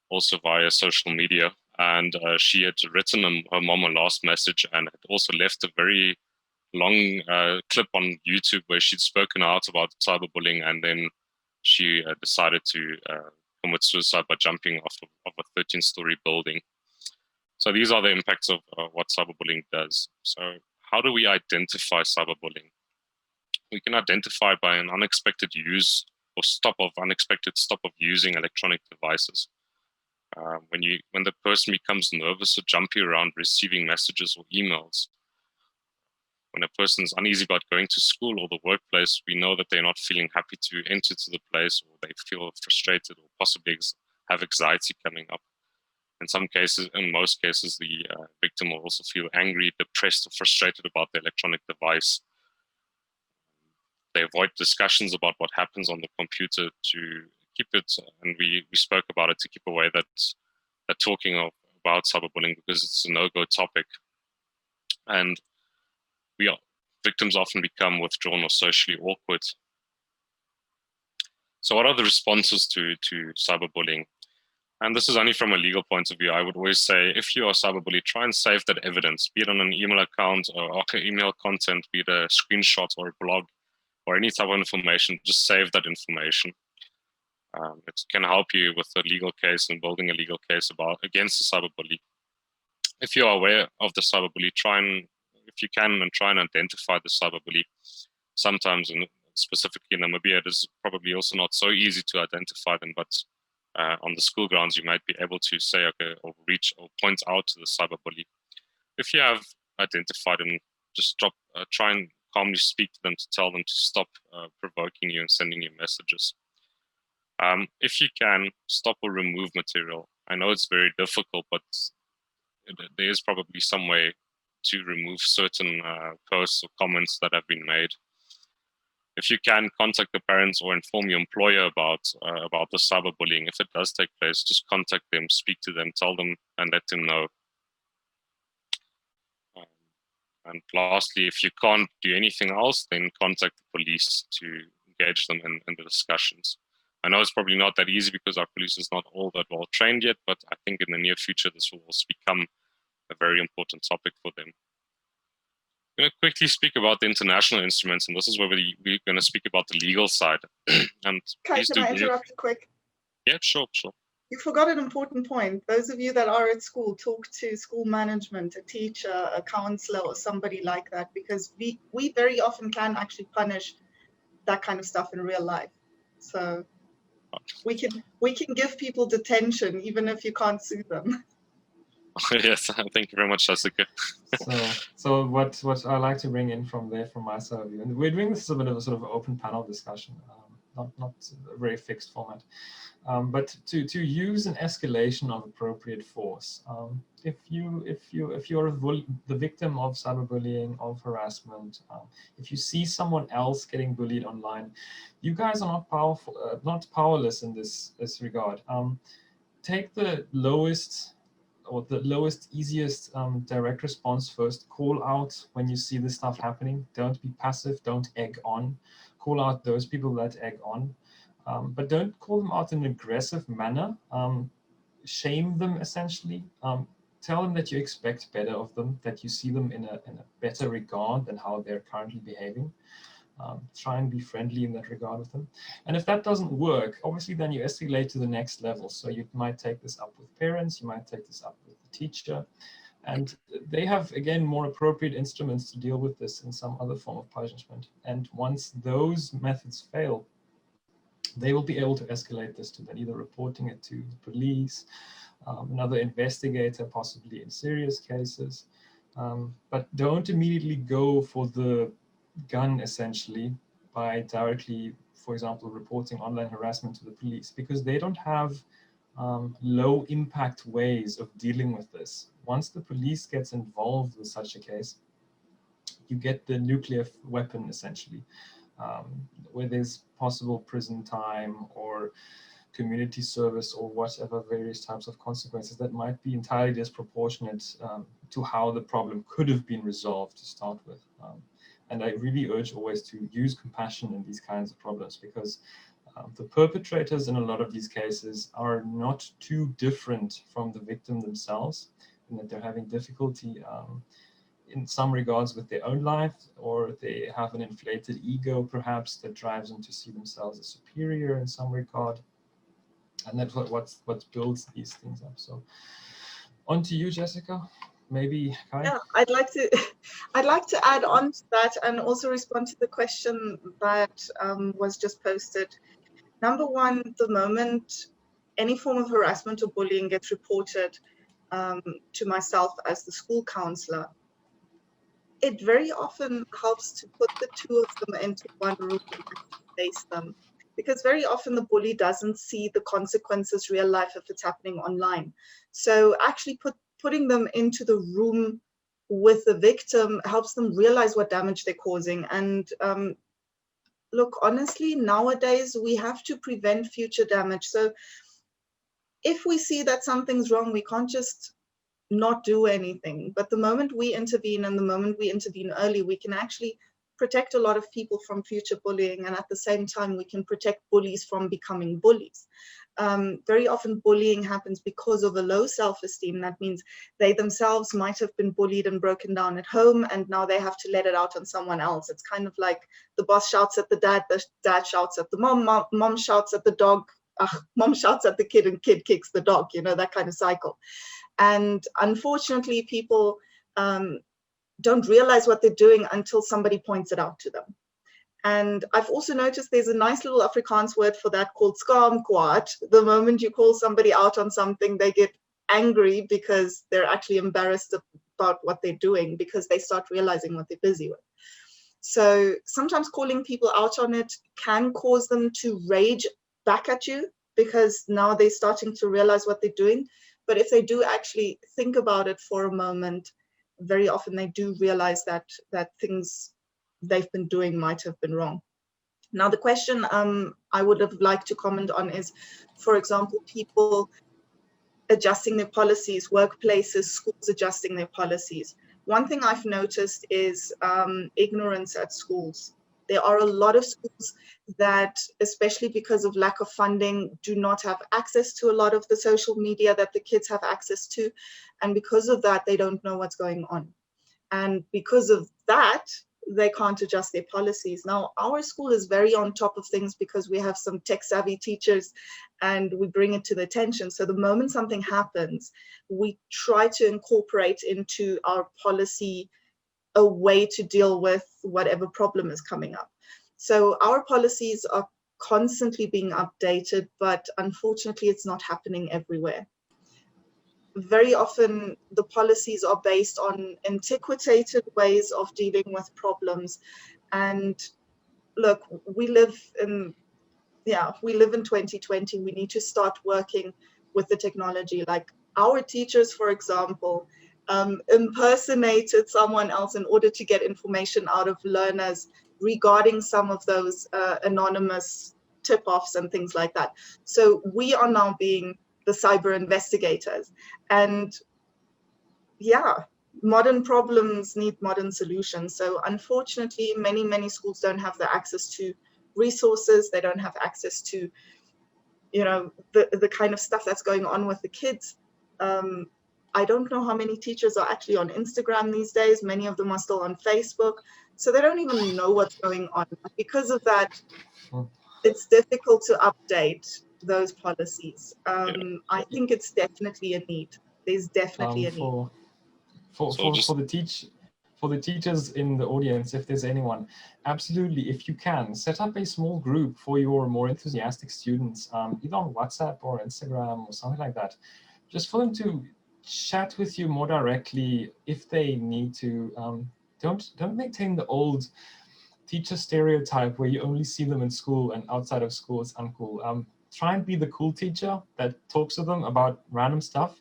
also via social media. And she had written her mom a last message and had also left a very long clip on YouTube where she'd spoken out about cyberbullying, and then she decided to commit suicide by jumping off of a 13-story building. So these are the impacts of what cyberbullying does. So how do we identify cyberbullying? We can identify by an unexpected use or unexpected stop of using electronic devices. When the person becomes nervous or jumpy around receiving messages or emails, when a person's uneasy about going to school or the workplace, we know that they're not feeling happy to enter to the place, or they feel frustrated or possibly have anxiety coming up. In most cases, the victim will also feel angry, depressed, or frustrated about the electronic device. They avoid discussions about what happens on the computer to keep it, and we spoke about it, to keep away that talking about cyberbullying, because it's a no-go topic. And victims often become withdrawn or socially awkward. So what are the responses to cyberbullying? And this is only from a legal point of view. I would always say, if you are cyberbullied, try and save that evidence, be it on an email account or email content, be it a screenshot or a blog or any type of information. Just save that information. It can help you with a legal case and building a legal case against the cyberbully. If you are aware of the cyberbully, if you can, try and identify the cyberbully. Sometimes, specifically in Namibia, it is probably also not so easy to identify them, but on the school grounds, you might be able to say, okay, or reach or point out to the cyberbully. If you have identified them, just try and calmly speak to them to tell them to stop provoking you and sending you messages. If you can, stop or remove material. I know it's very difficult, but there is probably some way to remove certain posts or comments that have been made. If you can, contact the parents or inform your employer about the cyberbullying. If it does take place, just contact them, speak to them, tell them, and let them know. And lastly, if you can't do anything else, then contact the police to engage them in the discussions. I know it's probably not that easy because our police is not all that well trained yet, but I think in the near future, this will also become a very important topic for them. I'm going to quickly speak about the international instruments, and this is where we're going to speak about the legal side. And Kai, can I interrupt you quick? Yeah, sure. You forgot an important point. Those of you that are at school, talk to school management, a teacher, a counselor, or somebody like that, because we very often can actually punish that kind of stuff in real life. So we can give people detention even if you can't sue them. Yes, thank you very much, Jessica. So what I like to bring in from my side of view, and we're doing this as a bit of a sort of open panel discussion, not a very fixed format, but to use an escalation of appropriate force. If you're the victim of cyberbullying, of harassment, if you see someone else getting bullied online, you guys are not powerless in this regard. Take the lowest, easiest direct response first. Call out when you see this stuff happening. Don't be passive. Don't egg on. Call out those people that egg on, but don't call them out in an aggressive manner. Shame them essentially. Tell them that you expect better of them, that you see them in a better regard than how they're currently behaving. Try and be friendly in that regard with them. And if that doesn't work, obviously then you escalate to the next level. So you might take this up with parents, you might take this up with the teacher, and they have, again, more appropriate instruments to deal with this in some other form of punishment. And once those methods fail, they will be able to escalate this to then either reporting it to the police, another investigator, possibly in serious cases. But don't immediately go for the gun, essentially, by directly, for example, reporting online harassment to the police, because they don't have low impact ways of dealing with this. Once the police gets involved with such a case, you get the nuclear weapon, essentially, where there's possible prison time or community service or whatever various types of consequences that might be entirely disproportionate to how the problem could have been resolved to start with. And I really urge always to use compassion in these kinds of problems, because the perpetrators in a lot of these cases are not too different from the victim themselves, in that they're having difficulty in some regards with their own life, or they have an inflated ego perhaps that drives them to see themselves as superior in some regard. And that's what builds these things up. So on to you, Jessica. Maybe Kai? Yeah, I'd like to add on to that and also respond to the question that was just posted. Number one, the moment any form of harassment or bullying gets reported to myself as the school counselor, it very often helps to put the two of them into one room and face them. Because very often the bully doesn't see the consequences real life if it's happening online. So actually putting them into the room with the victim helps them realize what damage they're causing. And look, honestly, nowadays we have to prevent future damage. So if we see that something's wrong, we can't just not do anything. But the moment we intervene, and the moment we intervene early, we can actually protect a lot of people from future bullying, and at the same time we can protect bullies from becoming bullies. Very often bullying happens because of a low self-esteem. That means they themselves might have been bullied and broken down at home, and now they have to let it out on someone else. It's kind of like the boss shouts at the dad shouts at the mom shouts at the dog, mom shouts at the kid, and kid kicks the dog, you know, that kind of cycle. And unfortunately, people don't realize what they're doing until somebody points it out to them. And I've also noticed there's a nice little Afrikaans word for that called skaamkwaad. The moment you call somebody out on something, they get angry because they're actually embarrassed about what they're doing, because they start realizing what they're busy with. So sometimes calling people out on it can cause them to rage back at you, because now they're starting to realize what they're doing. But if they do actually think about it for a moment, very often they do realize that things they've been doing might have been wrong. Now, the question I would have liked to comment on is, for example, people adjusting their policies, workplaces, schools adjusting their policies. One thing I've noticed is ignorance at schools. There are a lot of schools that, especially because of lack of funding, do not have access to a lot of the social media that the kids have access to. And because of that, they don't know what's going on. And because of that, they can't adjust their policies. Now, our school is very on top of things because we have some tech-savvy teachers and we bring it to the attention. So the moment something happens, we try to incorporate into our policy a way to deal with whatever problem is coming up. So our policies are constantly being updated, but unfortunately, it's not happening everywhere. Very often the policies are based on antiquated ways of dealing with problems. And look, we live in 2020. We need to start working with the technology. Like our teachers, for example, impersonated someone else in order to get information out of learners regarding some of those anonymous tip-offs and things like that. So we are now being the cyber investigators. And yeah, modern problems need modern solutions. So unfortunately, many schools don't have the access to resources. They don't have access to, the kind of stuff that's going on with the kids. I don't know how many teachers are actually on Instagram these days. Many of them are still on Facebook. So they don't even know what's going on. Because of that, it's difficult to update those policies. I think it's definitely a need. There's definitely a need. For the teachers in the audience, if there's anyone, absolutely, if you can, set up a small group for your more enthusiastic students, either on WhatsApp or Instagram or something like that, just for them to chat with you more directly if they need to. Don't maintain the old teacher stereotype where you only see them in school and outside of school it's uncool. Try and be the cool teacher that talks to them about random stuff,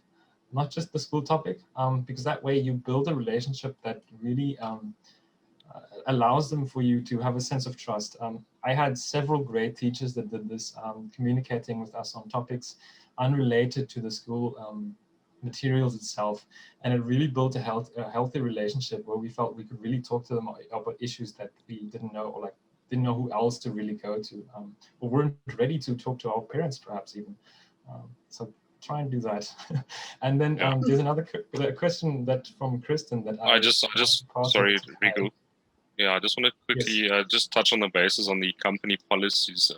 not just the school topic, because that way you build a relationship that really allows them for you to have a sense of trust. I had several great teachers that did this, communicating with us on topics unrelated to the school materials itself, and it really built a healthy relationship where we felt we could really talk to them about issues that we didn't know, or like didn't know who else to really go to, or weren't ready to talk to our parents perhaps even. So try and do that. And then there's another question that from Kristen that I just sorry, Rigo. Yeah, I just want to quickly just touch on the basis on the company policies.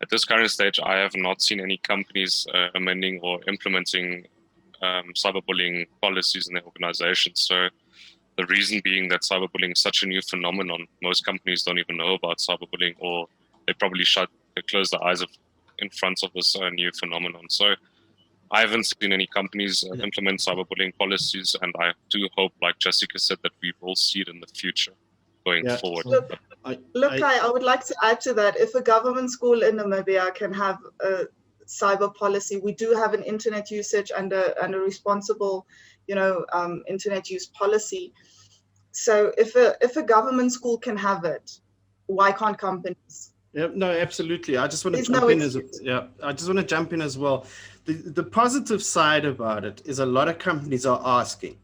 At this current stage, I have not seen any companies amending or implementing cyberbullying policies in their organizations. So the reason being that cyberbullying is such a new phenomenon. Most companies don't even know about cyberbullying, or they probably close their eyes in front of this new phenomenon. So I haven't seen any companies implement cyberbullying policies, and I do hope, like Jessica said, that we will see it in the future going forward. I would like to add to that. If a government school in Namibia can have a cyber policy, we do have an internet usage and a responsible, internet use policy. So if a government school can have it, why can't companies? Yeah, no, absolutely. I just want to jump in I just want to jump in as well. The positive side about it is a lot of companies are asking.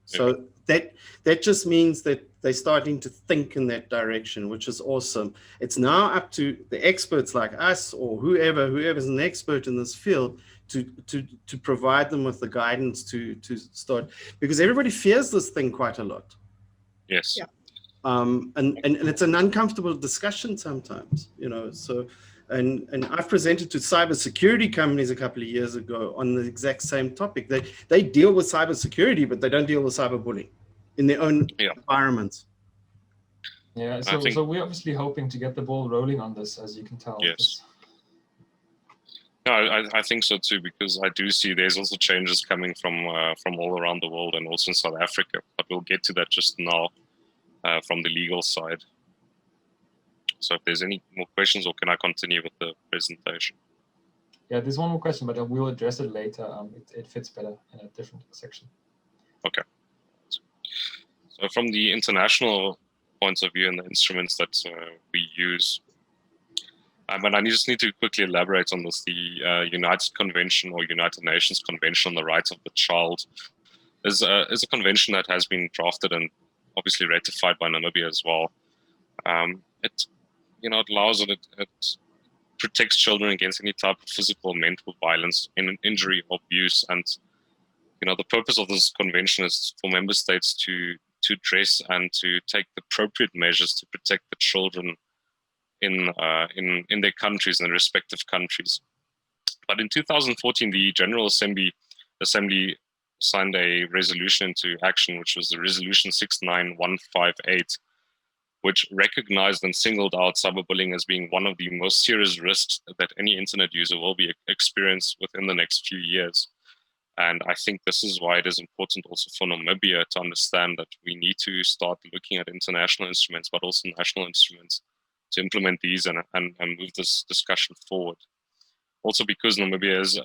So that just means that they're starting to think in that direction, which is awesome. It's now up to the experts like us or whoever's an expert in this field to provide them with the guidance to start, because everybody fears this thing quite a lot. Yes. Yeah. And it's an uncomfortable discussion sometimes, so and I've presented to cybersecurity companies a couple of years ago on the exact same topic. They deal with cybersecurity, but they don't deal with cyberbullying in their own environments. Yeah, so we're obviously hoping to get the ball rolling on this, as you can tell. Yes. No, I think so too, because I do see there's also changes coming from all around the world and also in South Africa, but we'll get to that just now from the legal side. So if there's any more questions, or can I continue with the presentation? Yeah, there's one more question, but we'll address it later. It fits better in a different section. Okay. So from the international points of view and the instruments that we use, and I just need to quickly elaborate on this. The United Convention or United Nations Convention on the Rights of the Child is a convention that has been drafted and obviously ratified by Namibia as well. It it allows it protects children against any type of physical or mental violence, injury, or abuse. And the purpose of this convention is for member states to address and to take the appropriate measures to protect the children in their countries, in their respective countries. But in 2014, the General Assembly signed a resolution into action, which was the Resolution 69158, which recognized and singled out cyberbullying as being one of the most serious risks that any internet user will be experienced within the next few years. And I think this is why it is important also for Namibia to understand that we need to start looking at international instruments, but also national instruments to implement these and move this discussion forward. Also because Namibia is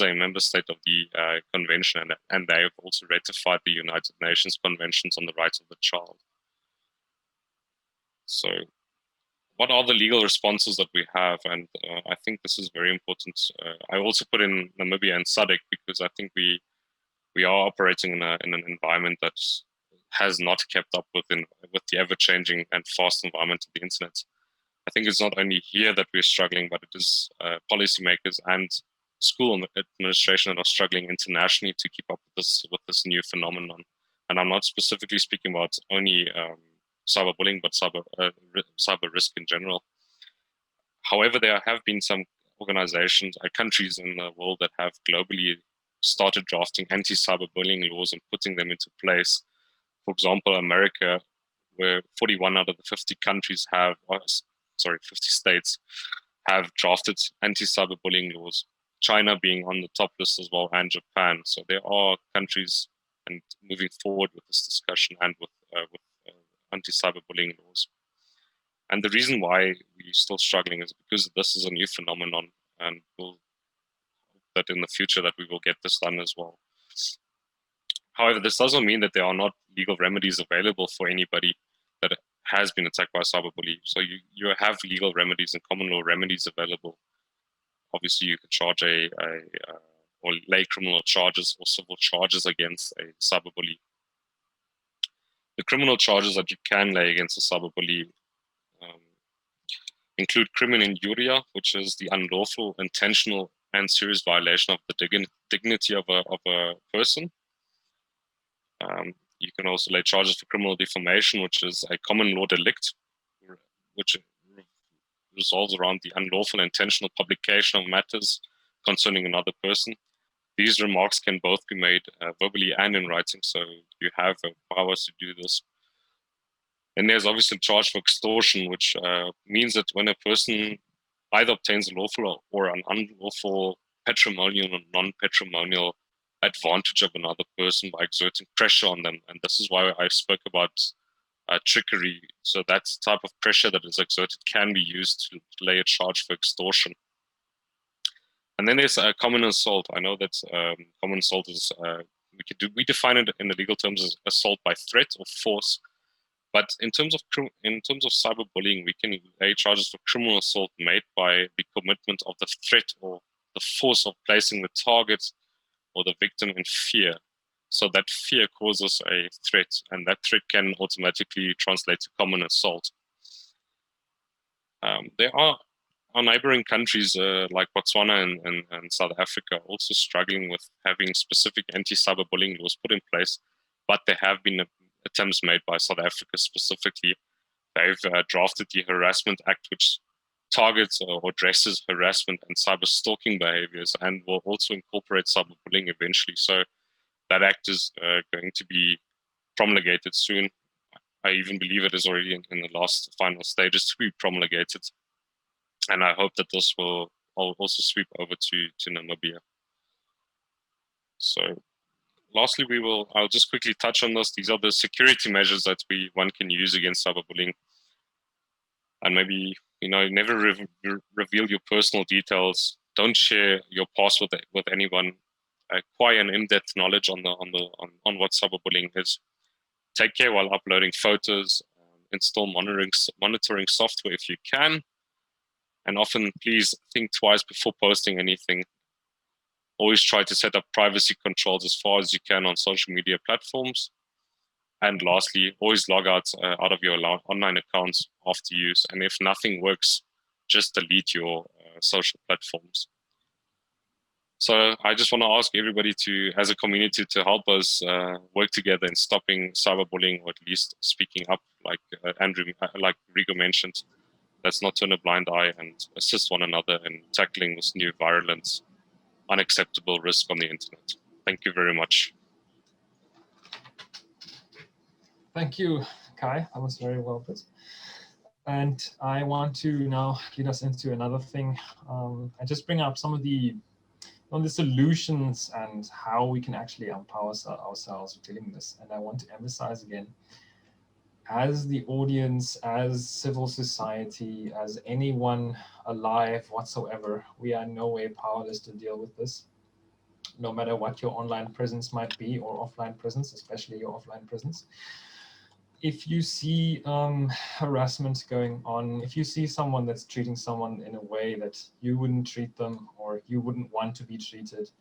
a member state of the convention, and they have also ratified the United Nations Conventions on the Rights of the Child. So what are the legal responses that we have? And I think this is very important. I also put in Namibia and SADC because I think we are operating in an environment that has not kept up with the ever-changing and fast environment of the internet. I think it's not only here that we're struggling, but it is policymakers and school administration that are struggling internationally to keep up with this new phenomenon. And I'm not specifically speaking about only cyberbullying, but cyber risk in general. However, there have been some organizations, countries in the world that have globally started drafting anti-cyberbullying laws and putting them into place. For example, America, where 41 out of the 50 countries 50 states have drafted anti-cyberbullying laws. China being on the top list as well, and Japan. So there are countries and moving forward with this discussion and with anti-cyberbullying laws. And the reason why we're still struggling is because this is a new phenomenon, and we'll hope that in the future that we will get this done as well. However, this doesn't mean that there are not legal remedies available for anybody that has been attacked by cyberbullying. So you have legal remedies and common law remedies available. Obviously, you can charge or lay criminal charges or civil charges against a cyberbully. The criminal charges that you can lay against a cyberbully include crimen injuria, which is the unlawful, intentional, and serious violation of the dignity of a person. You can also lay charges for criminal defamation, which is a common law delict, which resolves around the unlawful intentional publication of matters concerning another person. These remarks can both be made verbally and in writing, so you have powers to do this. And there's obviously a charge for extortion, which means that when a person either obtains a lawful or an unlawful patrimonial or non-patrimonial advantage of another person by exerting pressure on them. And this is why I spoke about trickery. So that type of pressure that is exerted can be used to lay a charge for extortion. And then there's common assault. I know that common assault is, we define it in the legal terms as assault by threat or force. But in terms of cyberbullying, we can lay charges for criminal assault made by the commitment of the threat or the force of placing the target or the victim in fear. So that fear causes a threat, and that threat can automatically translate to common assault. There are our neighboring countries like Botswana and South Africa also struggling with having specific anti-cyberbullying laws put in place, but there have been attempts made by South Africa specifically. They've drafted the Harassment Act, which targets or addresses harassment and cyber stalking behaviors, and will also incorporate cyberbullying eventually. So that act is going to be promulgated soon. I even believe it is already in the last final stages to be promulgated. And I hope that this will also sweep over to Namibia. So lastly, I'll just quickly touch on this. These are the security measures that one can use against cyberbullying. And maybe, never reveal your personal details. Don't share your password with anyone. Acquire an in-depth knowledge on what cyberbullying is. Take care while uploading photos. Install monitoring software if you can. And often, please think twice before posting anything. Always try to set up privacy controls as far as you can on social media platforms. And lastly, always log out of your online accounts after use. And if nothing works, just delete your social platforms. So I just want to ask everybody to, as a community, to help us work together in stopping cyberbullying, or at least speaking up, like like Rigo mentioned. Let's not turn a blind eye and assist one another in tackling this new virulent, unacceptable risk on the internet. Thank you very much. Thank you, Kai. That was very well put. And I want to now lead us into another thing and just bring up some of the solutions and how we can actually empower ourselves with dealing with this. And I want to emphasize again, as the audience, as civil society, as anyone alive whatsoever, we are in no way powerless to deal with this, no matter what your online presence might be, or offline presence, especially your offline presence. If you see harassment going on, if you see someone that's treating someone in a way that you wouldn't treat them or you wouldn't want to be treated,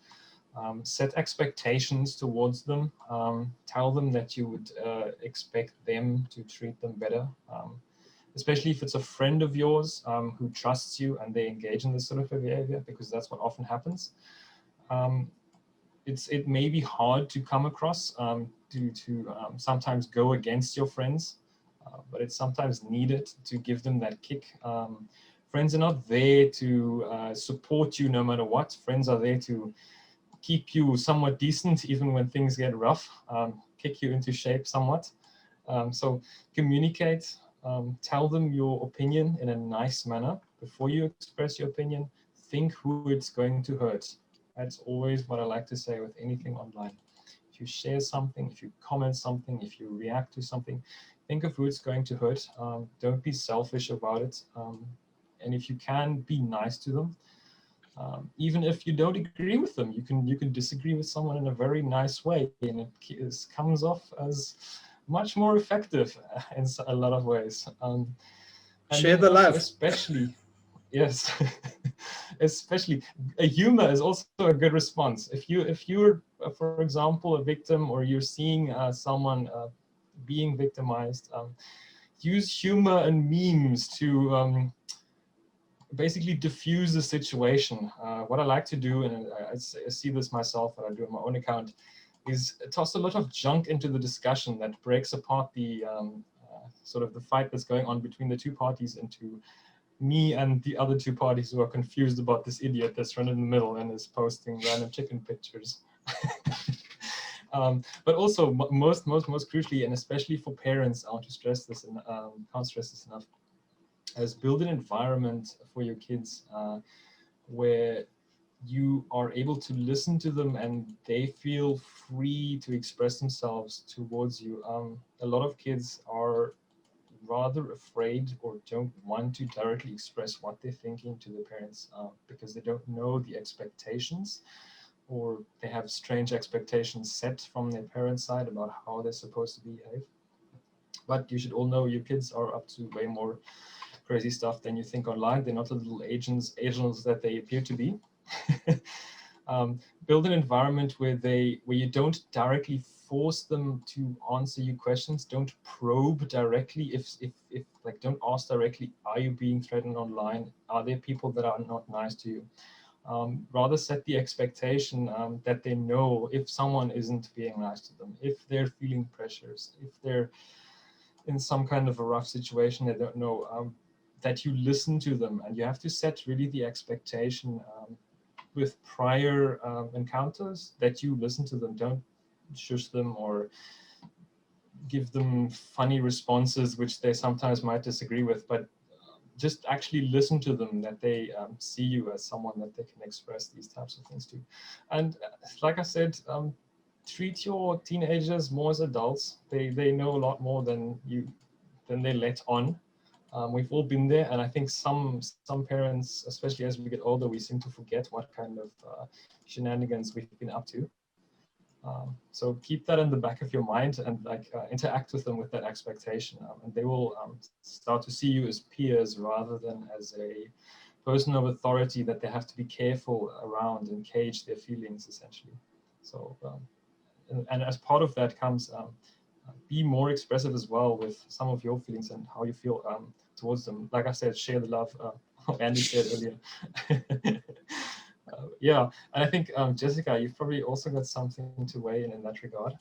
set expectations towards them. Tell them that you would expect them to treat them better, especially if it's a friend of yours who trusts you and they engage in this sort of behavior, because that's what often happens. It may be hard to come across, to sometimes go against your friends, but it's sometimes needed to give them that kick. Friends are not there to support you no matter what. Friends are there to keep you somewhat decent even when things get rough, kick you into shape somewhat. So communicate, tell them your opinion in a nice manner. Before you express your opinion, think who it's going to hurt. That's always what I like to say with anything online. If you share something, if you comment something, if you react to something, think of who it's going to hurt. Don't be selfish about it. And if you can, be nice to them. Even if you don't agree with them, you can disagree with someone in a very nice way, and it comes off as much more effective in a lot of ways. And share the love. Especially, yes, especially humor is also a good response. If you're, for example, a victim, or you're seeing someone being victimized, use humor and memes to basically diffuse the situation. What I like to do, and I see this myself and I do on my own account, is toss a lot of junk into the discussion that breaks apart the sort of the fight that's going on between the two parties into me and the other two parties who are confused about this idiot that's running in the middle and is posting random chicken pictures. But also most crucially, and especially for parents, I want to stress this, and can't stress this enough, is build an environment for your kids where you are able to listen to them and they feel free to express themselves towards you. A lot of kids are rather afraid or don't want to directly express what they're thinking to their parents because they don't know the expectations, or they have strange expectations set from their parents' side about how they're supposed to behave. But you should all know your kids are up to way more crazy stuff than you think online. They're not the little angels that they appear to be. Build an environment where you don't directly force them to answer your questions. Don't probe directly. If like, don't ask directly, are you being threatened online? Are there people that are not nice to you? Rather set the expectation that they know if someone isn't being nice to them, if they're feeling pressures, if they're in some kind of a rough situation they don't know, that you listen to them. And you have to set really the expectation with prior encounters that you listen to them. Don't shush them or give them funny responses which they sometimes might disagree with, but just actually listen to them, that they see you as someone that they can express these types of things to. And like I said, treat your teenagers more as adults. They know a lot more than they let on. We've all been there, and I think some parents, especially as we get older, we seem to forget what kind of shenanigans we've been up to. So keep that in the back of your mind and interact with them with that expectation, and they will start to see you as peers rather than as a person of authority that they have to be careful around and cage their feelings, essentially. So and as part of that comes be more expressive as well with some of your feelings and how you feel towards them. Like I said, share the love. Andy said earlier. Yeah, and I think Jessica, you've probably also got something to weigh in that regard.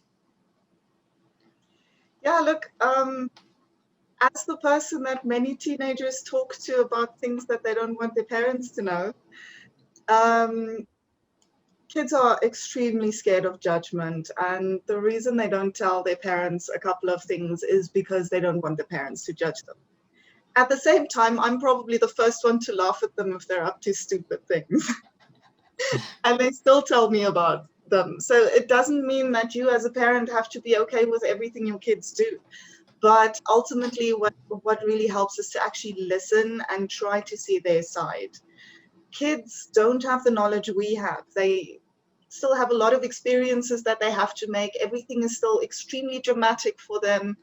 Yeah, look, as the person that many teenagers talk to about things that they don't want their parents to know, kids are extremely scared of judgment, and the reason they don't tell their parents a couple of things is because they don't want their parents to judge them. At the same time, I'm probably the first one to laugh at them if they're up to stupid things. And they still tell me about them. So it doesn't mean that you as a parent have to be okay with everything your kids do. But ultimately, what really helps is to actually listen and try to see their side. Kids don't have the knowledge we have. They still have a lot of experiences that they have to make. Everything is still extremely dramatic for them.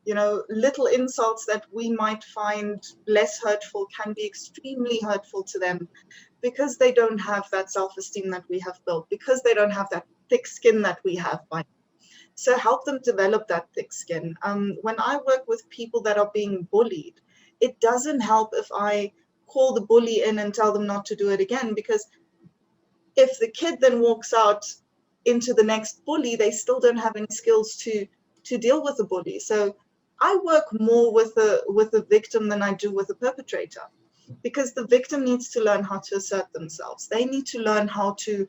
You know, little insults that we might find less hurtful can be extremely hurtful to them because they don't have that self-esteem that we have built, because they don't have that thick skin that we have by now. So help them develop that thick skin. When I work with people that are being bullied, it doesn't help if I call the bully in and tell them not to do it again, because if the kid then walks out into the next bully, they still don't have any skills to deal with the bully. So I work more with the victim than I do with the perpetrator, because the victim needs to learn how to assert themselves. They need to learn how to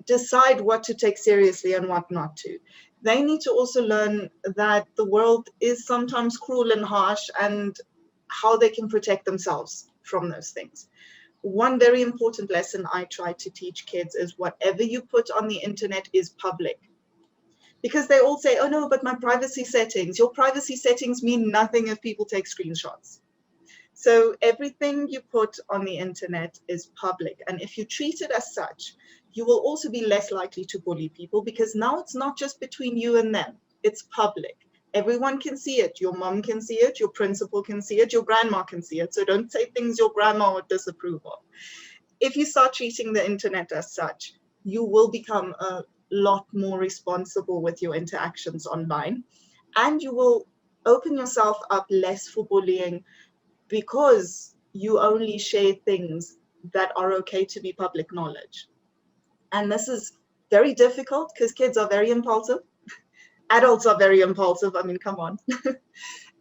decide what to take seriously and what not to. They need to also learn that the world is sometimes cruel and harsh, and how they can protect themselves from those things. One very important lesson I try to teach kids is whatever you put on the internet is public. Because they all say, oh no, but my privacy settings. Your privacy settings mean nothing if people take screenshots. So everything you put on the internet is public. And if you treat it as such, you will also be less likely to bully people, because now it's not just between you and them, it's public. Everyone can see it. Your mom can see it, your principal can see it, your grandma can see it. So don't say things your grandma would disapprove of. If you start treating the internet as such, you will become a lot more responsible with your interactions online, and you will open yourself up less for bullying, because you only share things that are okay to be public knowledge. And this is very difficult because kids are very impulsive. Adults are very impulsive. I mean, come on.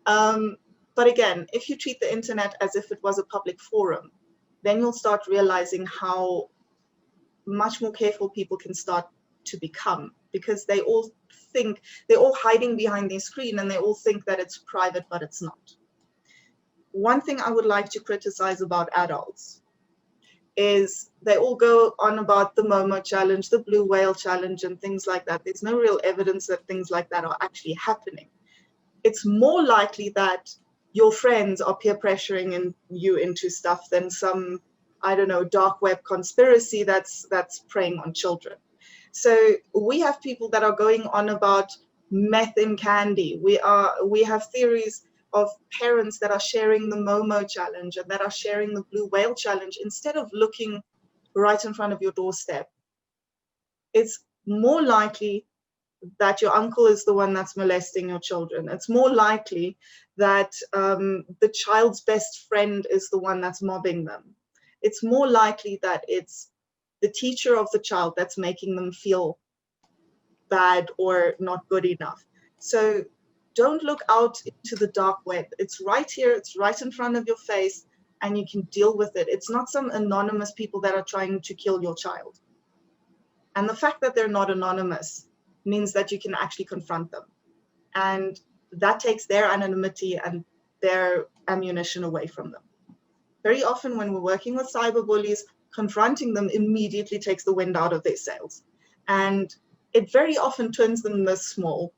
But again, if you treat the internet as if it was a public forum, then you'll start realizing how much more careful people can start to become, because they all think, they're all hiding behind their screen and they all think that it's private, but it's not. One thing I would like to criticize about adults is they all go on about the Momo challenge, the blue whale challenge, and things like that. There's no real evidence that things like that are actually happening. It's more likely that your friends are peer pressuring you into stuff than some, I don't know, dark web conspiracy that's preying on children. So we have people that are going on about meth in candy. We have theories of parents that are sharing the Momo challenge and that are sharing the blue whale challenge instead of looking right in front of your doorstep. It's more likely that your uncle is the one that's molesting your children. It's more likely that the child's best friend is the one that's mobbing them. It's more likely that it's the teacher of the child that's making them feel bad or not good enough. So don't look out into the dark web. It's right here, it's right in front of your face, and you can deal with it. It's not some anonymous people that are trying to kill your child. And the fact that they're not anonymous means that you can actually confront them. And that takes their anonymity and their ammunition away from them. Very often when we're working with cyberbullies, confronting them immediately takes the wind out of their sails. And it very often turns them this small.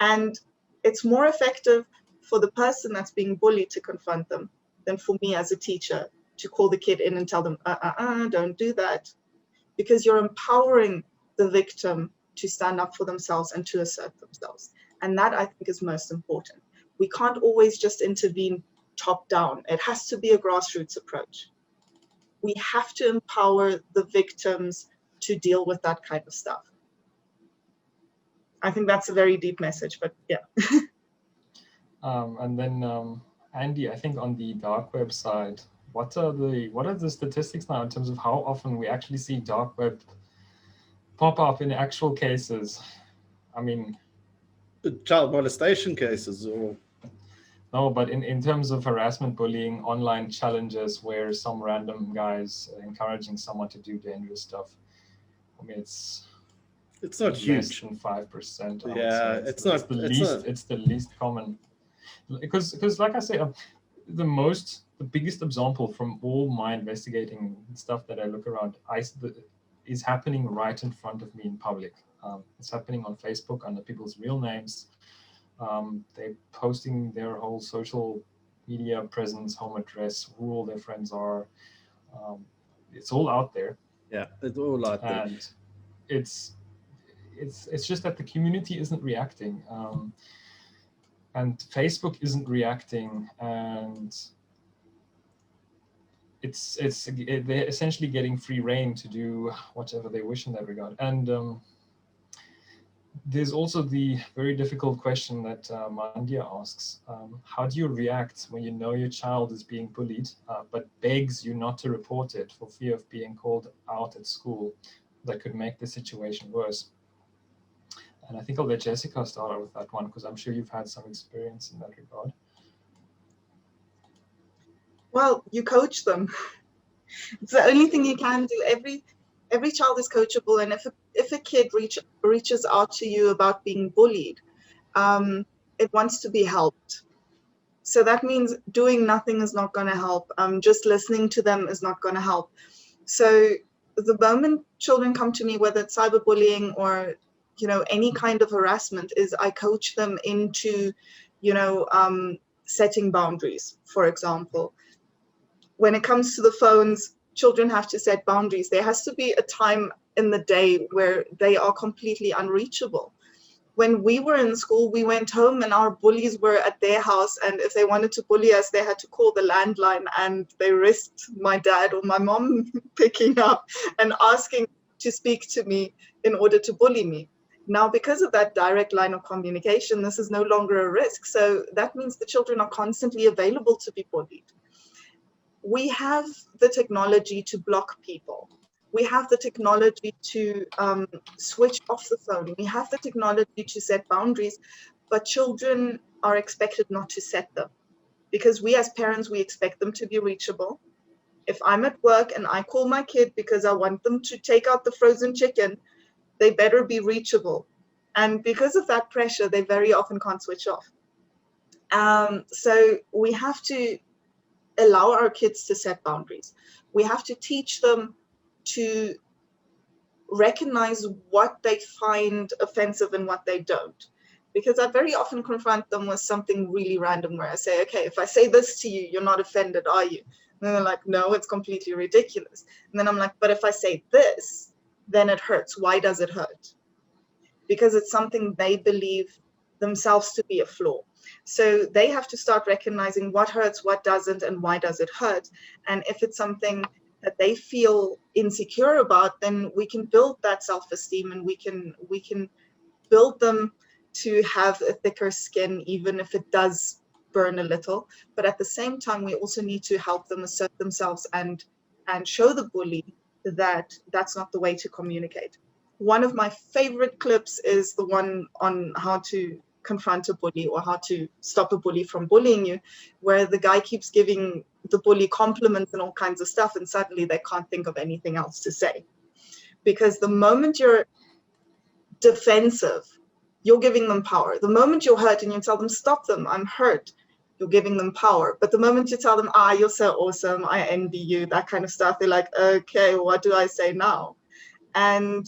And it's more effective for the person that's being bullied to confront them than for me as a teacher to call the kid in and tell them, don't do that. Because you're empowering the victim to stand up for themselves and to assert themselves. And that, I think, is most important. We can't always just intervene top down. It has to be a grassroots approach. We have to empower the victims to deal with that kind of stuff. I think that's a very deep message, but yeah. And then Andy, I think on the dark web side, what are the statistics now in terms of how often we actually see dark web pop up in actual cases? I mean, child molestation cases, or no, but in terms of harassment, bullying, online challenges where some random guys encouraging someone to do dangerous stuff. I mean, it's not less huge. than 5%. Yeah, it's the least common. Because like I say, the biggest example from all my investigating stuff that I look around is happening right in front of me in public. It's happening on Facebook under people's real names. They're posting their whole social media presence, home address, who all their friends are. It's all out there. Yeah, it's all out there. And it's just that the community isn't reacting. And Facebook isn't reacting, and they're essentially getting free reign to do whatever they wish in that regard. And there's also the very difficult question that Mandia asks: how do you react when you know your child is being bullied, but begs you not to report it for fear of being called out at school? That could make the situation worse. And I think I'll let Jessica start out with that one, because I'm sure you've had some experience in that regard. Well, you coach them. It's the only thing you can do. Every child is coachable, and if a kid reaches out to you about being bullied, it wants to be helped. So that means doing nothing is not going to help. Just listening to them is not going to help. So the moment children come to me, whether it's cyberbullying or any kind of harassment, is I coach them into, setting boundaries. For example, when it comes to the phones, children have to set boundaries. There has to be a time in the day where they are completely unreachable. When we were in school, we went home and our bullies were at their house, and if they wanted to bully us, they had to call the landline, and they risked my dad or my mom picking up and asking to speak to me in order to bully me. Now, because of that direct line of communication, this is no longer a risk. So that means the children are constantly available to be bullied. We have the technology to block people. We have the technology to switch off the phone. We have the technology to set boundaries, but children are expected not to set them, because we as parents, we expect them to be reachable. If I'm at work and I call my kid because I want them to take out the frozen chicken, they better be reachable. And because of that pressure, they very often can't switch off. So we have to allow our kids to set boundaries. We have to teach them to recognize what they find offensive and what they don't. Because I very often confront them with something really random where I say, okay, if I say this to you, you're not offended, are you? And they're like, no, it's completely ridiculous. And then I'm like, but if I say this, then it hurts. Why does it hurt? Because it's something they believe themselves to be a flaw. So they have to start recognizing what hurts, what doesn't, and why does it hurt. And if it's something that they feel insecure about, then we can build that self-esteem, and we can build them to have a thicker skin, even if it does burn a little. But at the same time, we also need to help them assert themselves and show the bully that that's not the way to communicate. One of my favorite clips is the one on how to confront a bully or how to stop a bully from bullying you, where the guy keeps giving the bully compliments and all kinds of stuff, and suddenly they can't think of anything else to say. Because the moment you're defensive, you're giving them power. The moment you're hurt and you tell them, stop them, I'm hurt, you're giving them power. But the moment you tell them, you're so awesome, I envy you, that kind of stuff, they're like, okay, what do I say now? And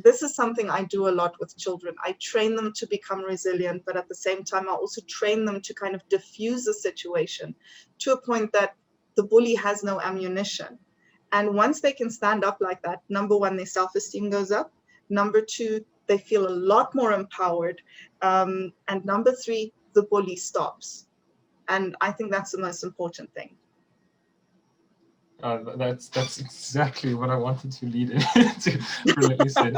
this is something I do a lot with children. I train them to become resilient, but at the same time, I also train them to kind of diffuse the situation to a point that the bully has no ammunition. And once they can stand up like that, number one, their self-esteem goes up. Number two, they feel a lot more empowered. And number three, the bully stops. And I think that's the most important thing. That's exactly what I wanted to lead into. Brilliantly said.